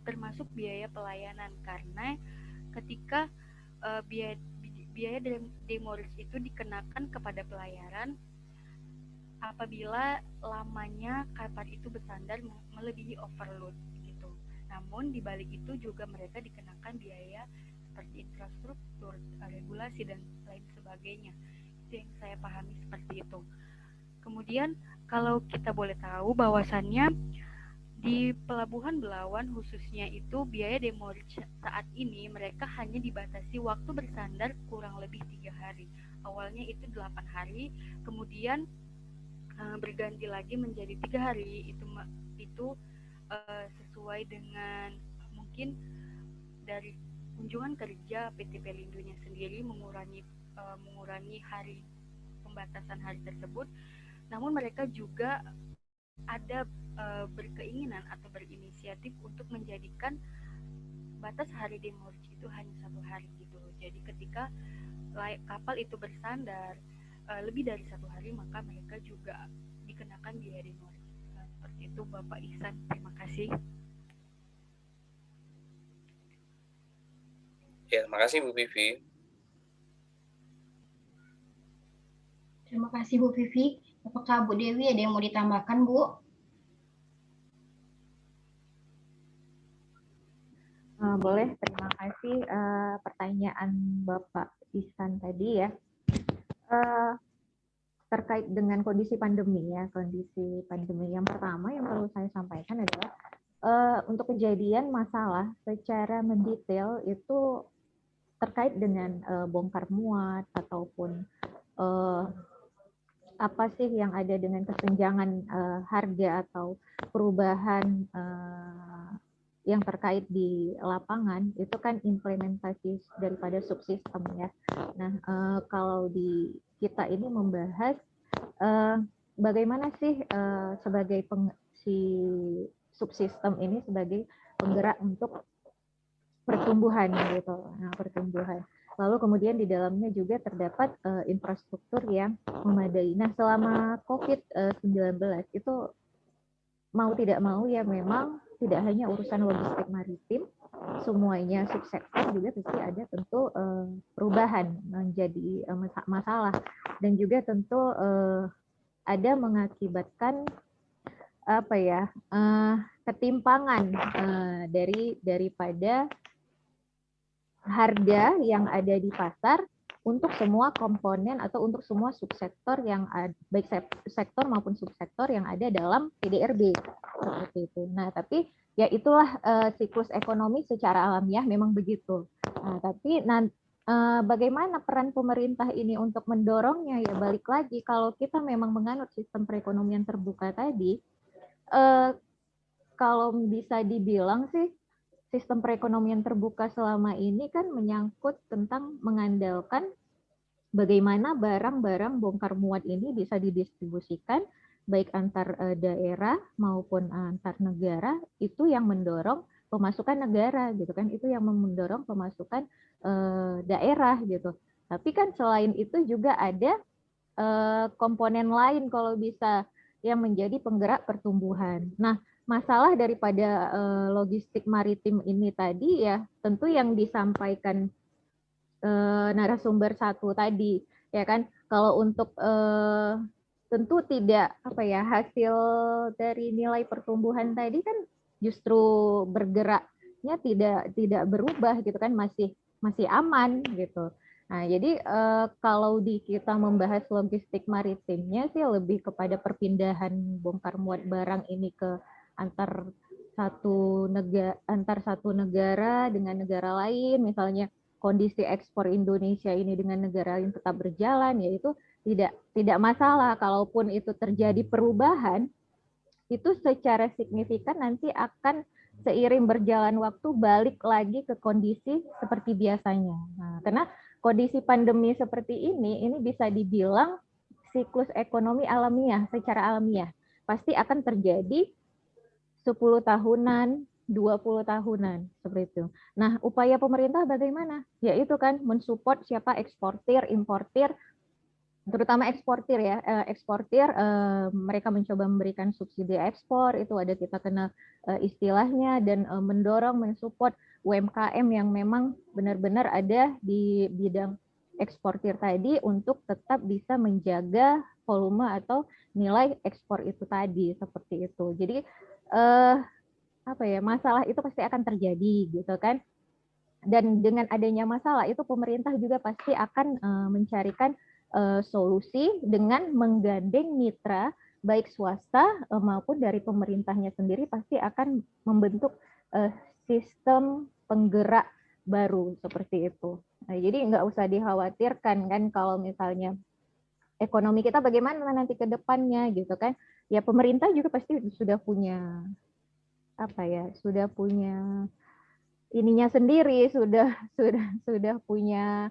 termasuk biaya pelayanan, karena ketika biaya demurrage itu dikenakan kepada pelayaran apabila lamanya kapal itu bersandar melebihi overload gitu. Namun di balik itu juga mereka dikenakan biaya seperti infrastruktur, regulasi dan lain sebagainya. Itu yang saya pahami seperti itu. Kemudian kalau kita boleh tahu bahwasannya di Pelabuhan Belawan khususnya itu biaya demurrage saat ini mereka hanya dibatasi waktu bersandar kurang lebih 3 hari. Awalnya itu 8 hari, kemudian berganti lagi menjadi 3 hari. Itu sesuai dengan mungkin dari kunjungan kerja PT Pelindonya sendiri mengurangi hari pembatasan hari tersebut. Namun mereka juga ada berkeinginan atau berinisiatif untuk menjadikan batas hari demurrage itu hanya 1 hari gitu. Jadi ketika kapal itu bersandar lebih dari 1 hari, maka mereka juga dikenakan biaya demurrage. Seperti itu Bapak Ihsan, terima kasih. Ya, makasih Bu Vivi. Terima kasih Bu Vivi. Apakah Bu Dewi ada yang mau ditambahkan, Bu? Boleh, terima kasih pertanyaan Bapak Ihsan tadi ya. Terkait dengan kondisi pandemi ya, kondisi pandemi yang pertama yang perlu saya sampaikan adalah untuk kejadian masalah secara mendetail itu terkait dengan bongkar muat ataupun apa sih yang ada dengan kesenjangan harga atau perubahan yang terkait di lapangan itu kan implementasi daripada subsistem ya. Nah, kalau di kita ini membahas bagaimana sih sebagai si subsistem ini sebagai penggerak untuk pertumbuhan gitu. Nah, pertumbuhan. Lalu kemudian di dalamnya juga terdapat infrastruktur yang memadai. Nah, selama COVID-19 itu mau tidak mau ya memang tidak hanya urusan logistik maritim, semuanya subsektor juga pasti ada tentu perubahan menjadi masalah dan juga tentu ada mengakibatkan ketimpangan daripada harga yang ada di pasar untuk semua komponen atau untuk semua subsektor yang ada, baik sektor maupun subsektor yang ada dalam PDRB seperti itu. Nah, tapi ya itulah siklus ekonomi secara alamiah memang begitu. Nah, tapi bagaimana peran pemerintah ini untuk mendorongnya, ya balik lagi kalau kita memang menganut sistem perekonomian terbuka tadi, kalau bisa dibilang sih sistem perekonomian terbuka selama ini kan menyangkut tentang mengandalkan bagaimana barang-barang bongkar muat ini bisa didistribusikan baik antar daerah maupun antar negara, itu yang mendorong pemasukan negara gitu kan, itu yang mendorong pemasukan daerah gitu. Tapi kan selain itu juga ada komponen lain kalau bisa yang menjadi penggerak pertumbuhan. Nah, masalah daripada logistik maritim ini tadi ya tentu yang disampaikan narasumber satu tadi ya kan, kalau untuk tentu tidak hasil dari nilai pertumbuhan tadi kan justru bergeraknya tidak berubah gitu kan, masih aman gitu. Nah, jadi kalau kita membahas logistik maritimnya sih lebih kepada perpindahan bongkar muat barang ini ke antar satu negara dengan negara lain, misalnya kondisi ekspor Indonesia ini dengan negara lain tetap berjalan, yaitu tidak masalah. Kalaupun itu terjadi perubahan, itu secara signifikan nanti akan seiring berjalan waktu balik lagi ke kondisi seperti biasanya. Nah, karena kondisi pandemi seperti ini bisa dibilang siklus ekonomi alamiah, secara alamiah. Pasti akan terjadi 10 tahunan, 20 tahunan, seperti itu. Nah, upaya pemerintah bagaimana? Ya itu kan, mensupport siapa eksportir, importir, terutama eksportir ya. Eksportir, mereka mencoba memberikan subsidi ekspor, itu ada kita kenal istilahnya, dan mendorong, mensupport UMKM yang memang benar-benar ada di bidang eksportir tadi untuk tetap bisa menjaga volume atau nilai ekspor itu tadi, seperti itu. Jadi masalah itu pasti akan terjadi gitu kan, dan dengan adanya masalah itu pemerintah juga pasti akan mencarikan solusi dengan menggandeng mitra baik swasta maupun dari pemerintahnya sendiri, pasti akan membentuk sistem penggerak baru seperti itu. Nah, jadi nggak usah dikhawatirkan kan kalau misalnya ekonomi kita bagaimana nanti ke depannya gitu kan, ya pemerintah juga pasti sudah punya ininya sendiri, sudah punya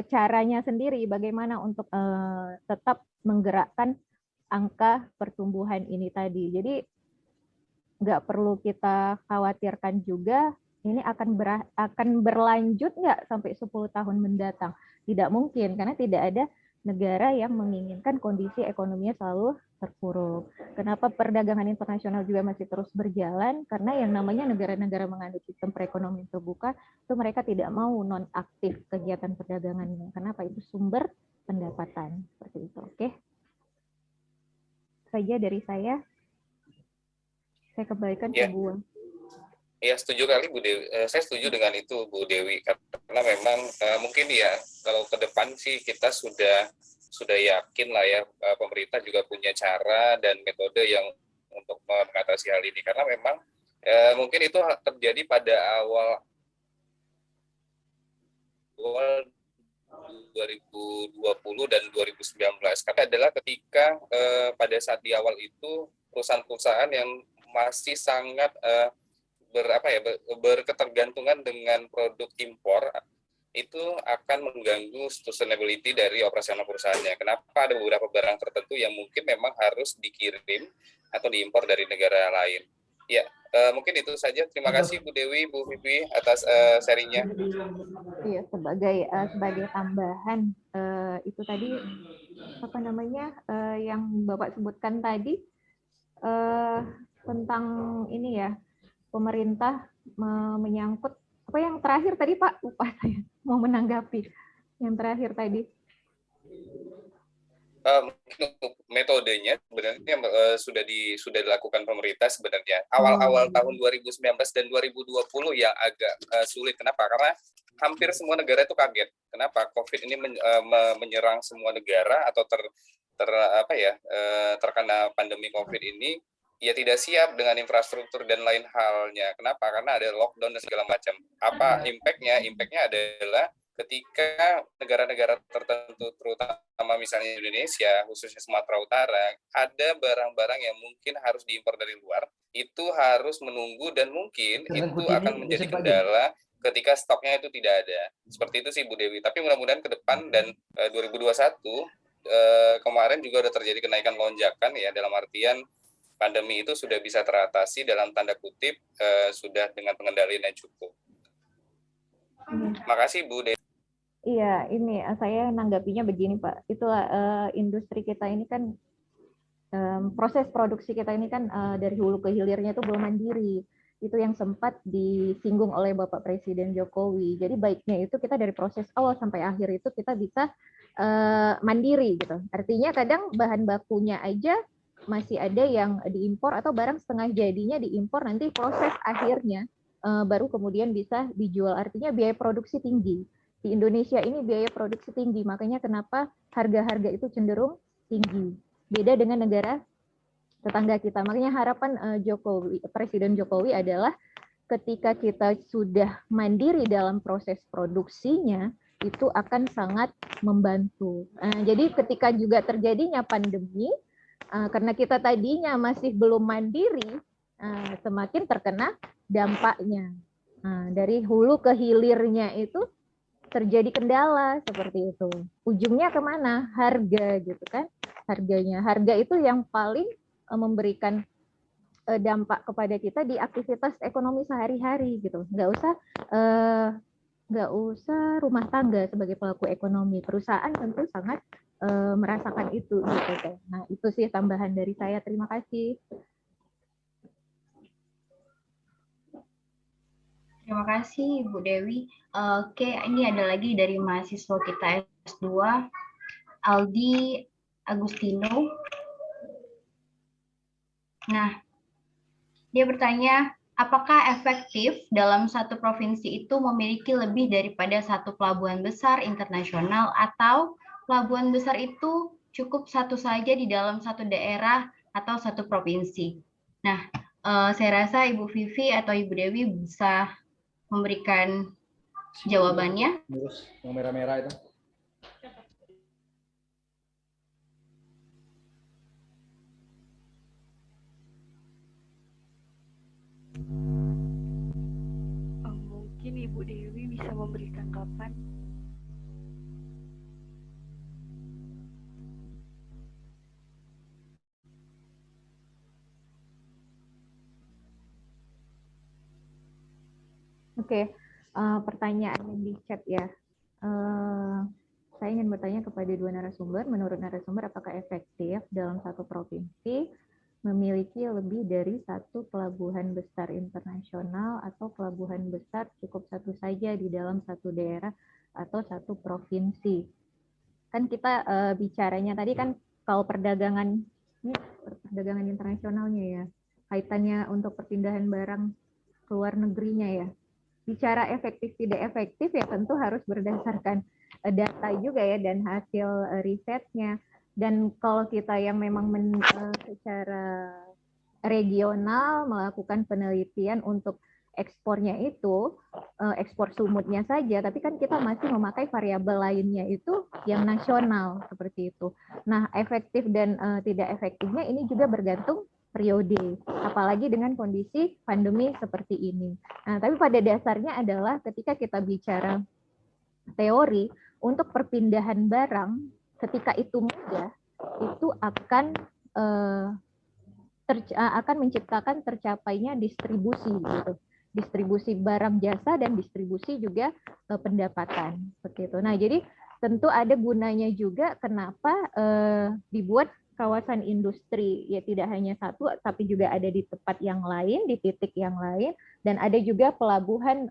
caranya sendiri bagaimana untuk tetap menggerakkan angka pertumbuhan ini tadi. Jadi nggak perlu kita khawatirkan juga ini akan berlanjut nggak sampai 10 tahun mendatang. Tidak mungkin, karena tidak ada negara yang menginginkan kondisi ekonominya selalu terpuruk. Kenapa perdagangan internasional juga masih terus berjalan? Karena yang namanya negara-negara menganut sistem perekonomian terbuka, itu mereka tidak mau nonaktif kegiatan perdagangannya. Kenapa? Itu sumber pendapatan. Seperti itu. Oke. Saja dari saya. Saya kembalikan ke Bu. Ya, setuju kali Bu Dewi. Saya setuju dengan itu Bu Dewi, karena memang mungkin ya kalau ke depan sih kita sudah yakin lah ya, pemerintah juga punya cara dan metode yang untuk mengatasi hal ini, karena memang mungkin itu terjadi pada awal 2020 dan 2019, karena adalah ketika pada saat di awal itu perusahaan-perusahaan yang masih sangat berketergantungan dengan produk impor, itu akan mengganggu sustainability dari operasional perusahaannya. Kenapa? Ada beberapa barang tertentu yang mungkin memang harus dikirim atau diimpor dari negara lain. Ya, mungkin itu saja. Terima kasih Bu Dewi, Bu Vivi atas sharingnya. Iya, sebagai tambahan itu tadi yang Bapak sebutkan tadi tentang ini ya, pemerintah menyangkut apa yang terakhir tadi Pak, lupa saya mau menanggapi yang terakhir tadi. metodenya sebenarnya sudah dilakukan pemerintah sebenarnya. Awal-awal tahun 2019 dan 2020 yang agak sulit. Kenapa? Karena hampir semua negara itu kaget. Kenapa? COVID ini menyerang semua negara atau terkena pandemi COVID ini, ya tidak siap dengan infrastruktur dan lain halnya. Kenapa? Karena ada lockdown dan segala macam. Apa impact-nya? Impact-nya adalah ketika negara-negara tertentu, terutama misalnya Indonesia, khususnya Sumatera Utara, ada barang-barang yang mungkin harus diimpor dari luar, itu harus menunggu dan mungkin itu akan menjadi kendala ketika stoknya itu tidak ada. Seperti itu sih Bu Dewi. Tapi mudah-mudahan ke depan dan 2021 kemarin juga udah terjadi kenaikan lonjakan ya, dalam artian pandemi itu sudah bisa teratasi dalam tanda kutip, sudah dengan pengendalian yang cukup. Makasih Bu Dewi. Iya, ini saya nanggapinya begini Pak. Itulah industri kita ini kan proses produksi kita ini kan dari hulu ke hilirnya itu belum mandiri. Itu yang sempat disinggung oleh Bapak Presiden Jokowi. Jadi baiknya itu kita dari proses awal sampai akhir itu kita bisa mandiri gitu. Artinya kadang bahan bakunya aja masih ada yang diimpor atau barang setengah jadinya diimpor, nanti proses akhirnya baru kemudian bisa dijual. Artinya biaya produksi tinggi. Di Indonesia ini biaya produksi tinggi, makanya kenapa harga-harga itu cenderung tinggi. Beda dengan negara tetangga kita. Makanya harapan Presiden Jokowi adalah ketika kita sudah mandiri dalam proses produksinya, itu akan sangat membantu. Jadi ketika juga terjadinya pandemi, karena kita tadinya masih belum mandiri, semakin terkena dampaknya. Dari hulu ke hilirnya itu terjadi kendala seperti itu. Ujungnya kemana? Harga gitu kan? Harga itu yang paling memberikan dampak kepada kita di aktivitas ekonomi sehari-hari gitu. Nggak usah rumah tangga sebagai pelaku ekonomi. Perusahaan tentu sangat merasakan itu gitu kan. Nah, itu sih tambahan dari saya. Terima kasih. Terima kasih Bu Dewi. Oke, ini ada lagi dari mahasiswa kita S2, Aldi Agustino. Nah, dia bertanya, apakah efektif dalam satu provinsi itu memiliki lebih daripada satu pelabuhan besar internasional, atau pelabuhan besar itu cukup satu saja di dalam satu daerah atau satu provinsi? Nah, saya rasa Ibu Vivi atau Ibu Dewi bisa memberikan jawabannya. Yang merah-merah itu. Mungkin Ibu Dewi bisa memberi tanggapan. Oke, pertanyaan yang di chat ya. Saya ingin bertanya kepada dua narasumber. Menurut narasumber, apakah efektif dalam satu provinsi memiliki lebih dari satu pelabuhan besar internasional atau pelabuhan besar cukup satu saja di dalam satu daerah atau satu provinsi? Kan kita bicaranya tadi kan kalau perdagangan internasionalnya ya, kaitannya untuk perpindahan barang ke luar negerinya ya. Bicara efektif tidak efektif ya tentu harus berdasarkan data juga ya dan hasil risetnya. Dan kalau kita yang memang secara regional melakukan penelitian untuk ekspornya itu, ekspor sumutnya saja, tapi kan kita masih memakai variabel lainnya itu yang nasional seperti itu. Nah, efektif dan tidak efektifnya ini juga bergantung periode, apalagi dengan kondisi pandemi seperti ini. Nah, tapi pada dasarnya adalah ketika kita bicara teori untuk perpindahan barang, ketika itu mudah, itu akan menciptakan tercapainya distribusi gitu. Distribusi barang jasa dan distribusi juga pendapatan seperti itu. Nah, jadi tentu ada gunanya juga kenapa dibuat kawasan industri, ya tidak hanya satu, tapi juga ada di tempat yang lain, di titik yang lain, dan ada juga pelabuhan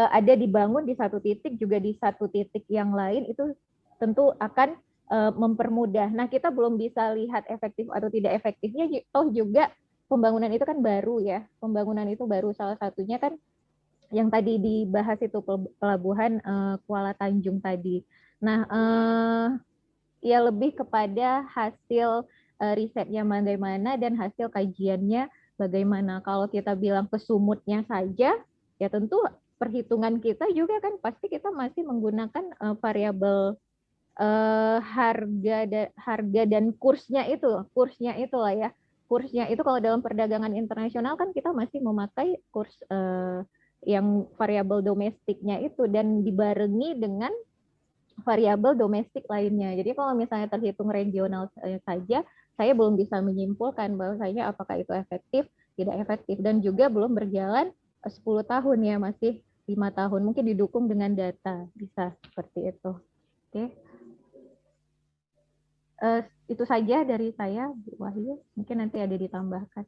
ada dibangun di satu titik, juga di satu titik yang lain, itu tentu akan mempermudah. Nah, kita belum bisa lihat efektif atau tidak efektifnya, toh juga pembangunan itu kan baru ya. Pembangunan itu baru, salah satunya kan yang tadi dibahas itu pelabuhan Kuala Tanjung tadi. Nah, ya lebih kepada hasil risetnya bagaimana dan hasil kajiannya bagaimana. Kalau kita bilang kesumutnya saja, ya tentu perhitungan kita juga kan pasti kita masih menggunakan variabel harga dan kursnya itulah ya. Kursnya itu kalau dalam perdagangan internasional kan kita masih memakai kurs yang variabel domestiknya itu dan dibarengi dengan variabel domestik lainnya. Jadi kalau misalnya terhitung regional saja, saya belum bisa menyimpulkan bahwasanya apakah itu efektif, tidak efektif, dan juga belum berjalan 10 tahun ya, masih 5 tahun. Mungkin didukung dengan data, bisa seperti itu. Oke. Itu saja dari saya, Bu Wahyu. Mungkin nanti ada ditambahkan.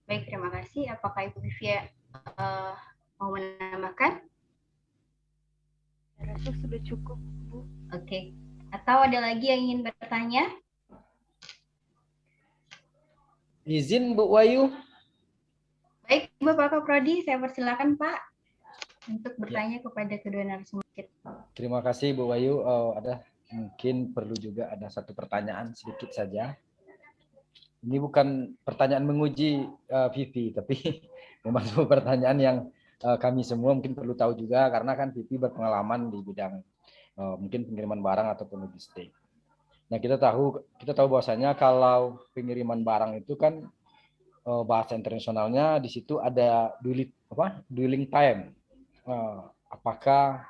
Baik, terima kasih. Apakah Ibu Vivia mau menambahkan? Saya rasa sudah cukup, Bu. Oke. Atau ada lagi yang ingin bertanya? Izin Bu Wahyu. Baik, Bapak Kaprodi, saya persilakan Pak untuk bertanya kepada kedua narasumber kita. Terima kasih Bu Wahyu. Ada mungkin perlu juga ada satu pertanyaan sedikit saja. Ini bukan pertanyaan menguji Vivi, tapi memang sebuah pertanyaan yang kami semua mungkin perlu tahu juga karena kan Vivi berpengalaman di bidang mungkin pengiriman barang ataupun logistik. Nah, kita tahu bahwasanya kalau pengiriman barang itu kan bahasa internasionalnya di situ ada dwelling time. Apakah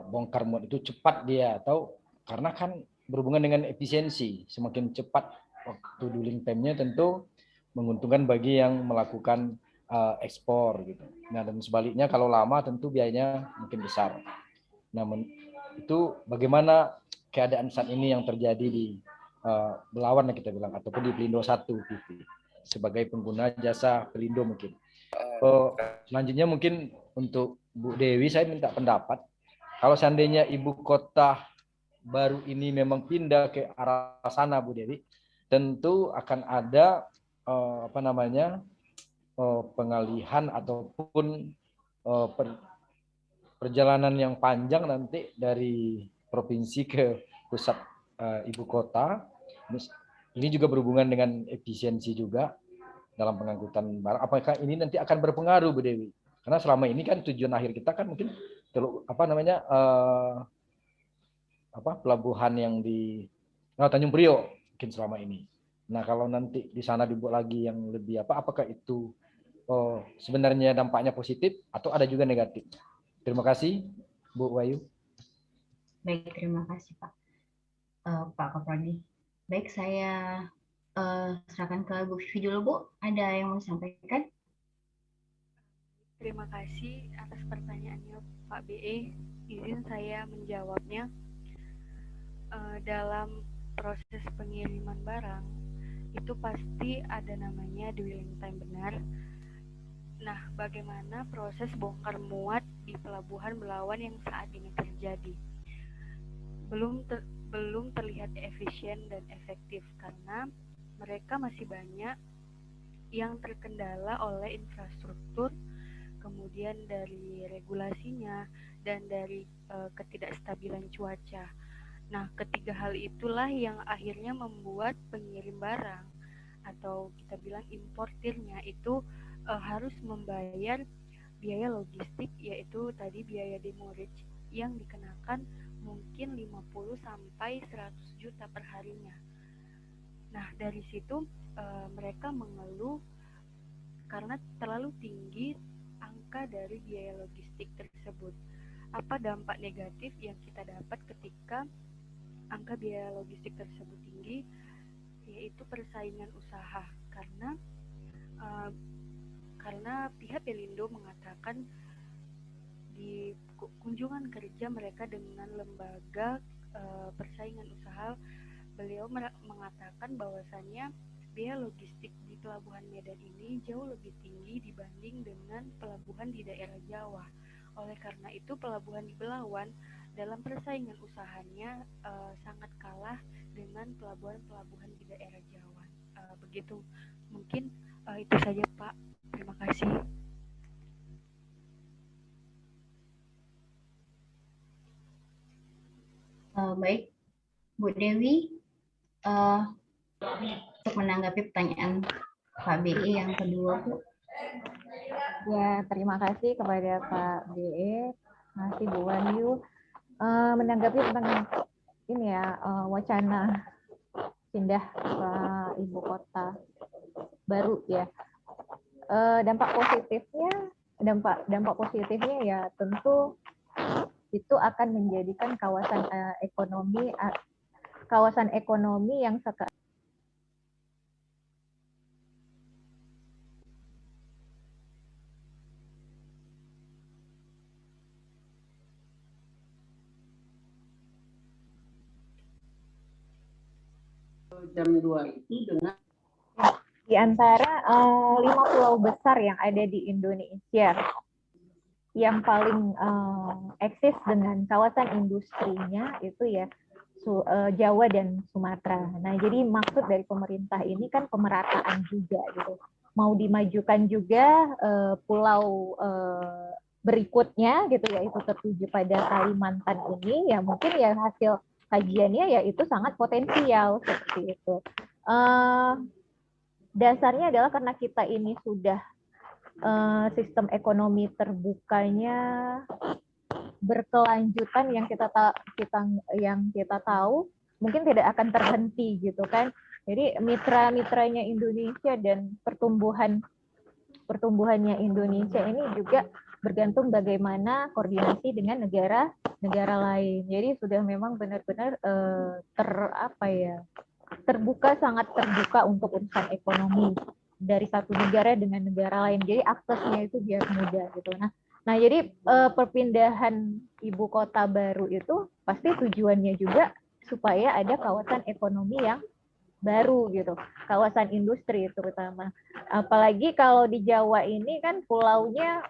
bongkar muat itu cepat dia atau karena kan berhubungan dengan efisiensi, semakin cepat waktu dwelling time-nya tentu menguntungkan bagi yang melakukan ekspor gitu. Nah, dan sebaliknya kalau lama tentu biayanya mungkin besar. Namun itu bagaimana keadaan saat ini yang terjadi di Belawan yang kita bilang ataupun di Pelindo 1 gitu, sebagai pengguna jasa Pelindo mungkin. Selanjutnya mungkin untuk Bu Dewi saya minta pendapat. Kalau seandainya ibu kota baru ini memang pindah ke arah sana, Bu Dewi, tentu akan ada pengalihan ataupun perjalanan yang panjang nanti dari provinsi ke pusat ibu kota. Ini juga berhubungan dengan efisiensi juga dalam pengangkutan barang. Apakah ini nanti akan berpengaruh, Bu Dewi? Karena selama ini kan tujuan akhir kita kan mungkin pelabuhan yang di Tanjung Priok mungkin selama ini. Nah, kalau nanti di sana dibuat lagi yang lebih apakah itu sebenarnya dampaknya positif atau ada juga negatif? Terima kasih, Bu Wahyu. Baik, terima kasih Pak Kaprodi. Baik, saya serahkan ke Bu Vivi dulu, Bu. Ada yang mau disampaikan? Terima kasih atas pertanyaannya Pak BE. Izin saya menjawabnya. Dalam proses pengiriman barang itu pasti ada namanya dwelling time benar. Nah, bagaimana proses bongkar muat di pelabuhan Belawan yang saat ini terjadi? Belum terlihat efisien dan efektif karena mereka masih banyak yang terkendala oleh infrastruktur, kemudian dari regulasinya dan dari ketidakstabilan cuaca. Nah, ketiga hal itulah yang akhirnya membuat pengirim barang atau kita bilang importirnya itu harus membayar biaya logistik, yaitu tadi biaya demurrage yang dikenakan mungkin 50 sampai 100 juta per harinya. Nah, dari situ mereka mengeluh karena terlalu tinggi angka dari biaya logistik tersebut. Apa dampak negatif yang kita dapat ketika angka biaya logistik tersebut tinggi? Yaitu persaingan usaha, karena pihak Pelindo mengatakan di kunjungan kerja mereka dengan lembaga persaingan usaha, beliau mengatakan bahwasannya biaya logistik di Pelabuhan Medan ini jauh lebih tinggi dibanding dengan pelabuhan di daerah Jawa. Oleh karena itu, pelabuhan di Belawan dalam persaingan usahanya sangat kalah dengan pelabuhan-pelabuhan di daerah Jawa. Begitu, mungkin itu saja Pak. Terima kasih. Baik, Bu Dewi, untuk menanggapi pertanyaan Pak BE yang kedua, Bu. Ya, terima kasih kepada Pak BE, terima kasih Bu Wahyu. Menanggapi tentang ini ya, wacana pindah ke ibu kota baru ya. Dampak positifnya ya tentu itu akan menjadikan kawasan ekonomi yang sekarang jam 2 itu dengan di antara 5 pulau besar yang ada di Indonesia yang paling eksis dengan kawasan industrinya itu ya Jawa dan Sumatera. Nah, jadi maksud dari pemerintah ini kan pemerataan juga gitu. Mau dimajukan juga pulau berikutnya gitu ya, itu tertuju pada Kalimantan ini ya mungkin ya hasil kajiannya ya itu sangat potensial seperti itu. Dasarnya adalah karena kita ini sudah sistem ekonomi terbukanya berkelanjutan yang kita tahu mungkin tidak akan terhenti gitu kan. Jadi mitra-mitranya Indonesia dan pertumbuhannya Indonesia ini juga bergantung bagaimana koordinasi dengan negara lain. Jadi sudah memang benar-benar sangat terbuka untuk urusan ekonomi dari satu negara dengan negara lain. Jadi aksesnya itu biar mudah gitu. Nah, jadi perpindahan ibu kota baru itu pasti tujuannya juga supaya ada kawasan ekonomi yang baru gitu, kawasan industri terutama. Apalagi kalau di Jawa ini kan pulaunya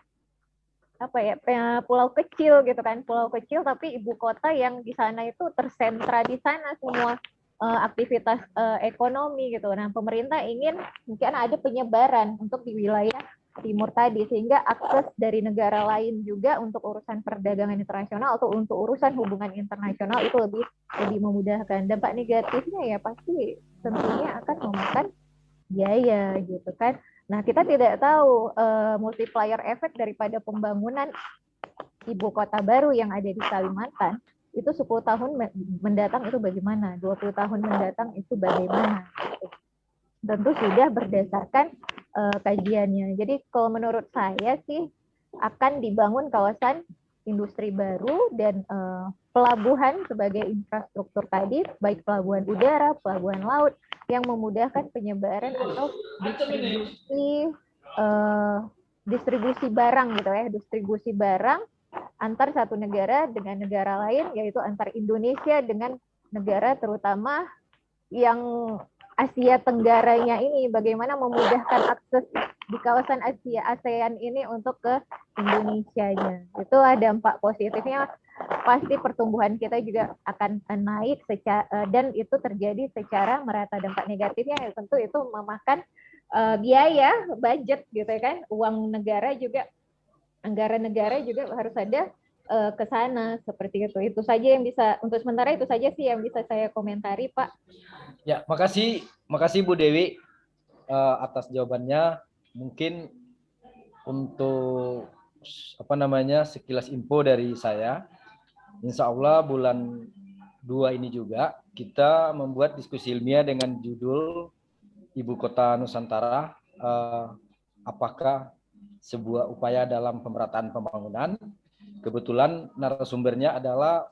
pulau kecil gitu kan, pulau kecil tapi ibu kota yang di sana itu tersentra di sana semua aktivitas ekonomi gitu. Nah, pemerintah ingin mungkin ada penyebaran untuk di wilayah timur tadi sehingga akses dari negara lain juga untuk urusan perdagangan internasional atau untuk urusan hubungan internasional itu lebih memudahkan. Dampak negatifnya ya pasti tentunya akan memakan biaya gitu kan. Nah, kita tidak tahu multiplier efek daripada pembangunan ibu kota baru yang ada di Kalimantan itu 10 tahun mendatang itu bagaimana, 20 tahun mendatang itu bagaimana. Tentu sudah berdasarkan kajiannya. Jadi kalau menurut saya sih akan dibangun kawasan industri baru dan pelabuhan sebagai infrastruktur tadi, baik pelabuhan udara, pelabuhan laut, yang memudahkan penyebaran atau distribusi barang gitu ya, distribusi barang antar satu negara dengan negara lain, yaitu antar Indonesia dengan negara terutama yang Asia Tenggaranya ini, bagaimana memudahkan akses di kawasan ASEAN ini untuk ke Indonesia-nya. Itu dampak positifnya, pasti pertumbuhan kita juga akan naik dan itu terjadi secara merata. Dampak negatifnya ya tentu itu memakan biaya, budget gitu kan, uang negara juga, anggaran negara juga harus ada ke sana seperti itu. Itu saja yang bisa untuk sementara, itu saja sih yang bisa saya komentari, Pak. Ya, makasih Bu Dewi atas jawabannya. Mungkin untuk sekilas info dari saya, insya Allah bulan 2 ini juga kita membuat diskusi ilmiah dengan judul Ibu Kota Nusantara, apakah sebuah upaya dalam pemerataan pembangunan. Kebetulan narasumbernya adalah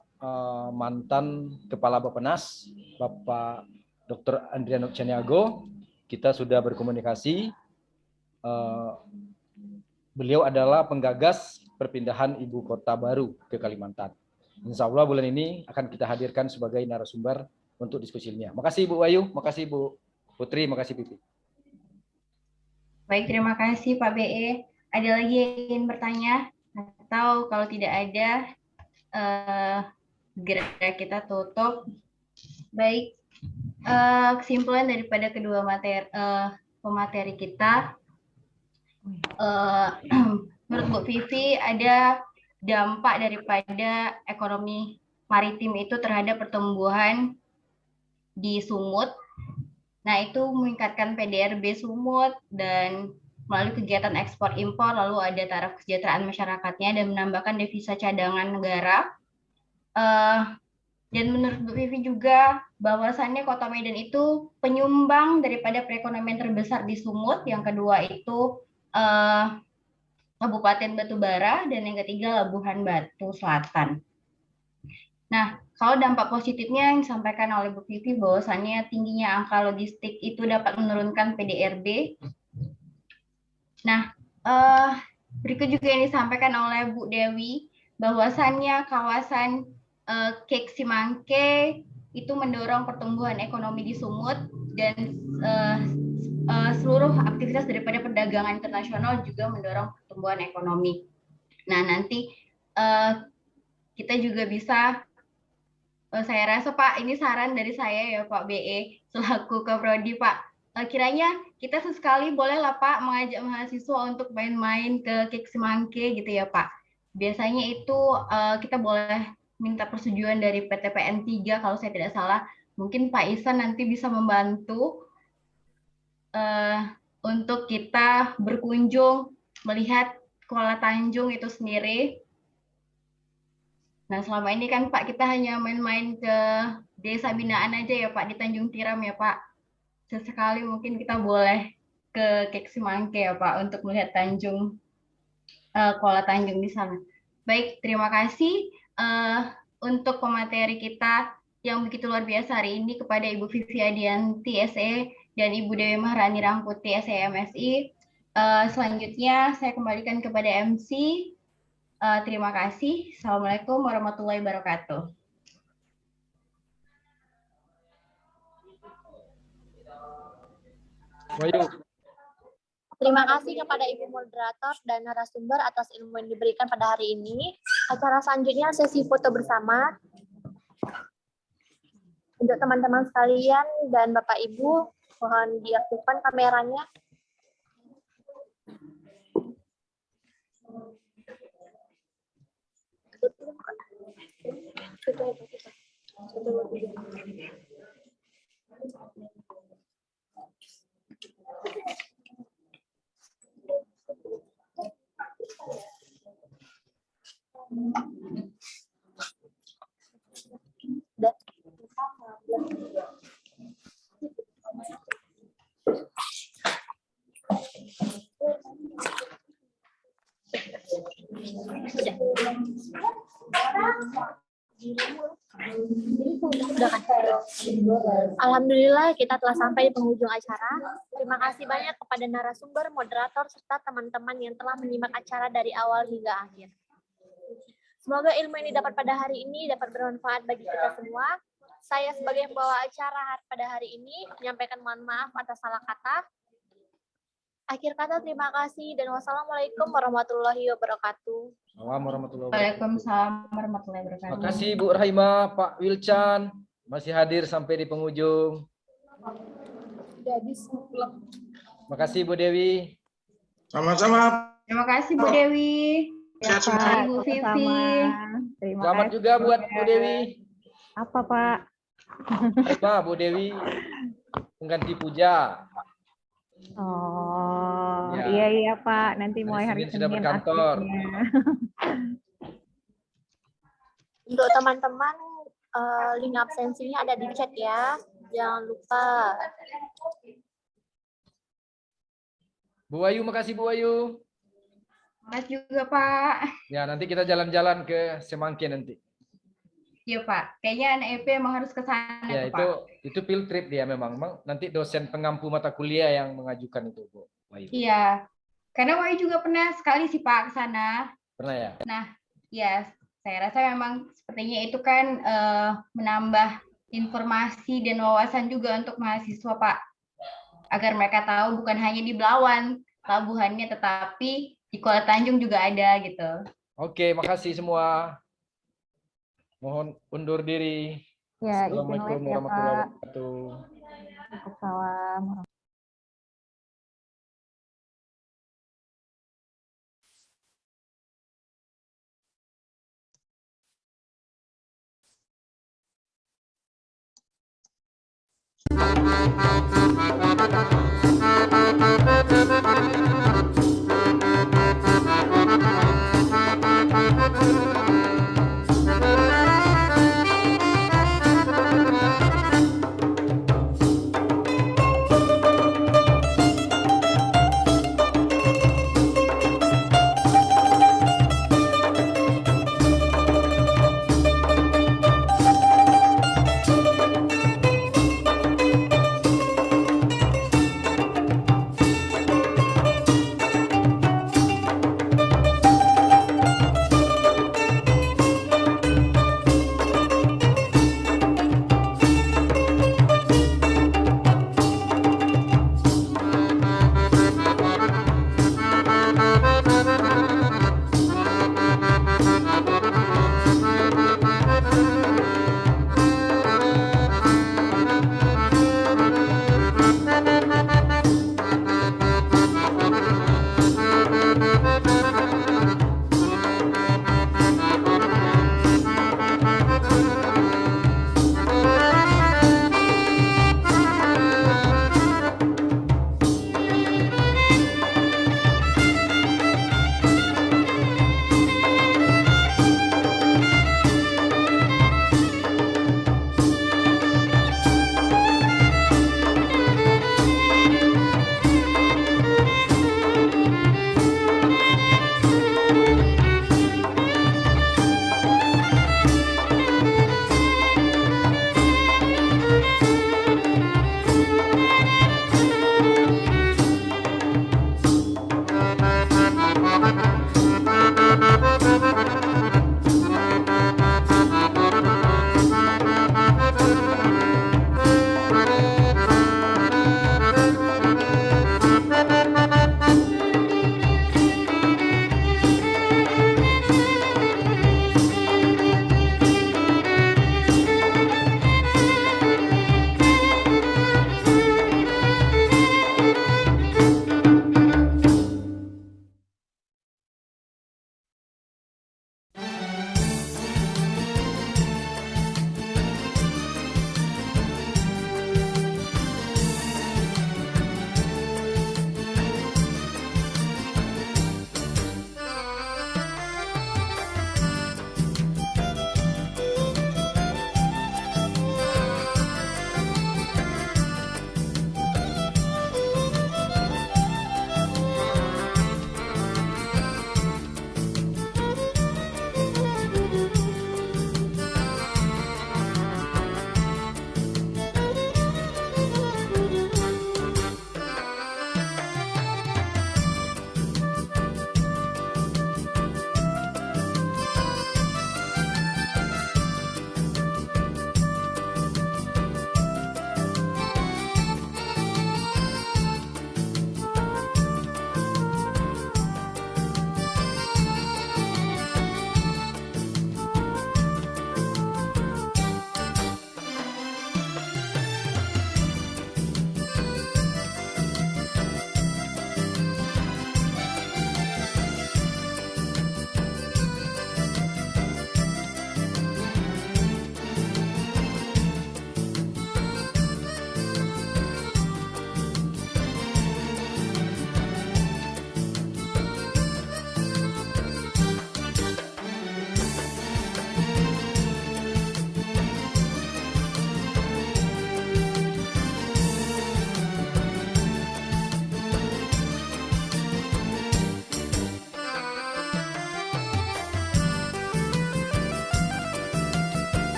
mantan Kepala Bappenas, Bapak Dr. Andriano Caniago. Kita sudah berkomunikasi. Beliau adalah penggagas perpindahan ibu kota baru ke Kalimantan. Insya Allah bulan ini akan kita hadirkan sebagai narasumber untuk diskusi ilmiah. Makasih Bu Wahyu, makasih Bu Putri, makasih Pipi. Baik, terima kasih Pak BE. Ada lagi yang ingin bertanya? Atau kalau tidak ada, segera kita tutup. Baik, kesimpulan daripada kedua pemateri kita, menurut Bu Vivi ada dampak daripada ekonomi maritim itu terhadap pertumbuhan di Sumut. Nah, itu meningkatkan PDRB Sumut dan melalui kegiatan ekspor impor, lalu ada taraf kesejahteraan masyarakatnya dan menambahkan devisa cadangan negara. Dan menurut Bu Vivi juga bahwasannya Kota Medan itu penyumbang daripada perekonomian terbesar di Sumut. Yang kedua itu Kabupaten Batubara dan yang ketiga Labuhan Batu Selatan. Nah, kalau dampak positifnya yang disampaikan oleh Bu Vivi bahwasannya tingginya angka logistik itu dapat menurunkan PDRB. Nah, berikut juga yang disampaikan oleh Bu Dewi bahwasannya kawasan Kek Simangke itu mendorong pertumbuhan ekonomi di Sumut dan seluruh aktivitas daripada perdagangan internasional juga mendorong pertumbuhan ekonomi. Nah, nanti kita juga bisa, saya rasa Pak, ini saran dari saya ya Pak BE, selaku Kaprodi Pak, kiranya kita sesekali bolehlah Pak mengajak mahasiswa untuk main-main ke Kek Simangke gitu ya Pak. Biasanya itu kita boleh minta persetujuan dari PTPN 3 kalau saya tidak salah. Mungkin Pak Ihsan nanti bisa membantu untuk kita berkunjung melihat Kuala Tanjung itu sendiri. Nah, selama ini kan Pak kita hanya main-main ke desa binaan aja ya Pak, di Tanjung Tiram ya Pak. Sesekali mungkin kita boleh ke Kek Simangke ya Pak untuk melihat Kuala Tanjung di sana. Baik, terima kasih untuk pemateri kita yang begitu luar biasa hari ini kepada Ibu Vivi Adianti SE dan Ibu Dewi Maharani Rangkuti SEMSI. Selanjutnya saya kembalikan kepada MC. Terima kasih. Assalamualaikum warahmatullahi wabarakatuh. Terima kasih kepada Ibu Moderator dan narasumber atas ilmu yang diberikan pada hari ini. Acara selanjutnya sesi foto bersama. Untuk teman-teman sekalian dan Bapak Ibu, mohon diaktifkan kameranya. Alhamdulillah kita telah sampai di penghujung acara. Terima kasih banyak kepada narasumber, moderator, serta teman-teman yang telah menyimak acara dari awal hingga akhir. Semoga ilmu yang didapat pada hari ini dapat bermanfaat bagi kita semua. Saya sebagai pembawa acara pada hari ini menyampaikan mohon maaf atas salah kata. Akhir kata terima kasih dan wassalamualaikum warahmatullahi wabarakatuh. Waalaikumsalam warahmatullahi wabarakatuh. Terima kasih Bu Rahima, Pak Wilchan masih hadir sampai di penghujung. Terima kasih Bu Dewi. Sama-sama. Terima kasih Bu Dewi. Ya, Pak. Bu Vivi. Selamat juga buat Bu Dewi. Apa Pak? Apa Bu Dewi pengganti Puja. Oh, Ya. iya Pak. Nanti mulai hari Senin sudah Senin berkantor. aktifnya. Untuk teman-teman, link absensinya ada di chat ya. Jangan lupa. Bu Ayu, makasih Bu Ayu. Makasih juga Pak. Ya, nanti kita jalan-jalan ke Semangke nanti. Iya Pak, kayaknya anak EP emang harus ke sana Ya, tuh, Pak. itu field trip dia memang. Nanti dosen pengampu mata kuliah yang mengajukan itu, Bu Ayu. Iya, karena Wayu juga pernah sekali sih Pak ke sana. Pernah ya? Nah, ya saya rasa memang sepertinya itu kan menambah informasi dan wawasan juga untuk mahasiswa Pak. Agar mereka tahu bukan hanya di Belawan pelabuhannya, tetapi di Kuala Tanjung juga ada gitu. Oke, makasih semua. Mohon undur diri. Ya, izin Assalamualaikum live ya, warahmatullahi Kak. wabarakatuh. Waalaikumsalam. Thank you.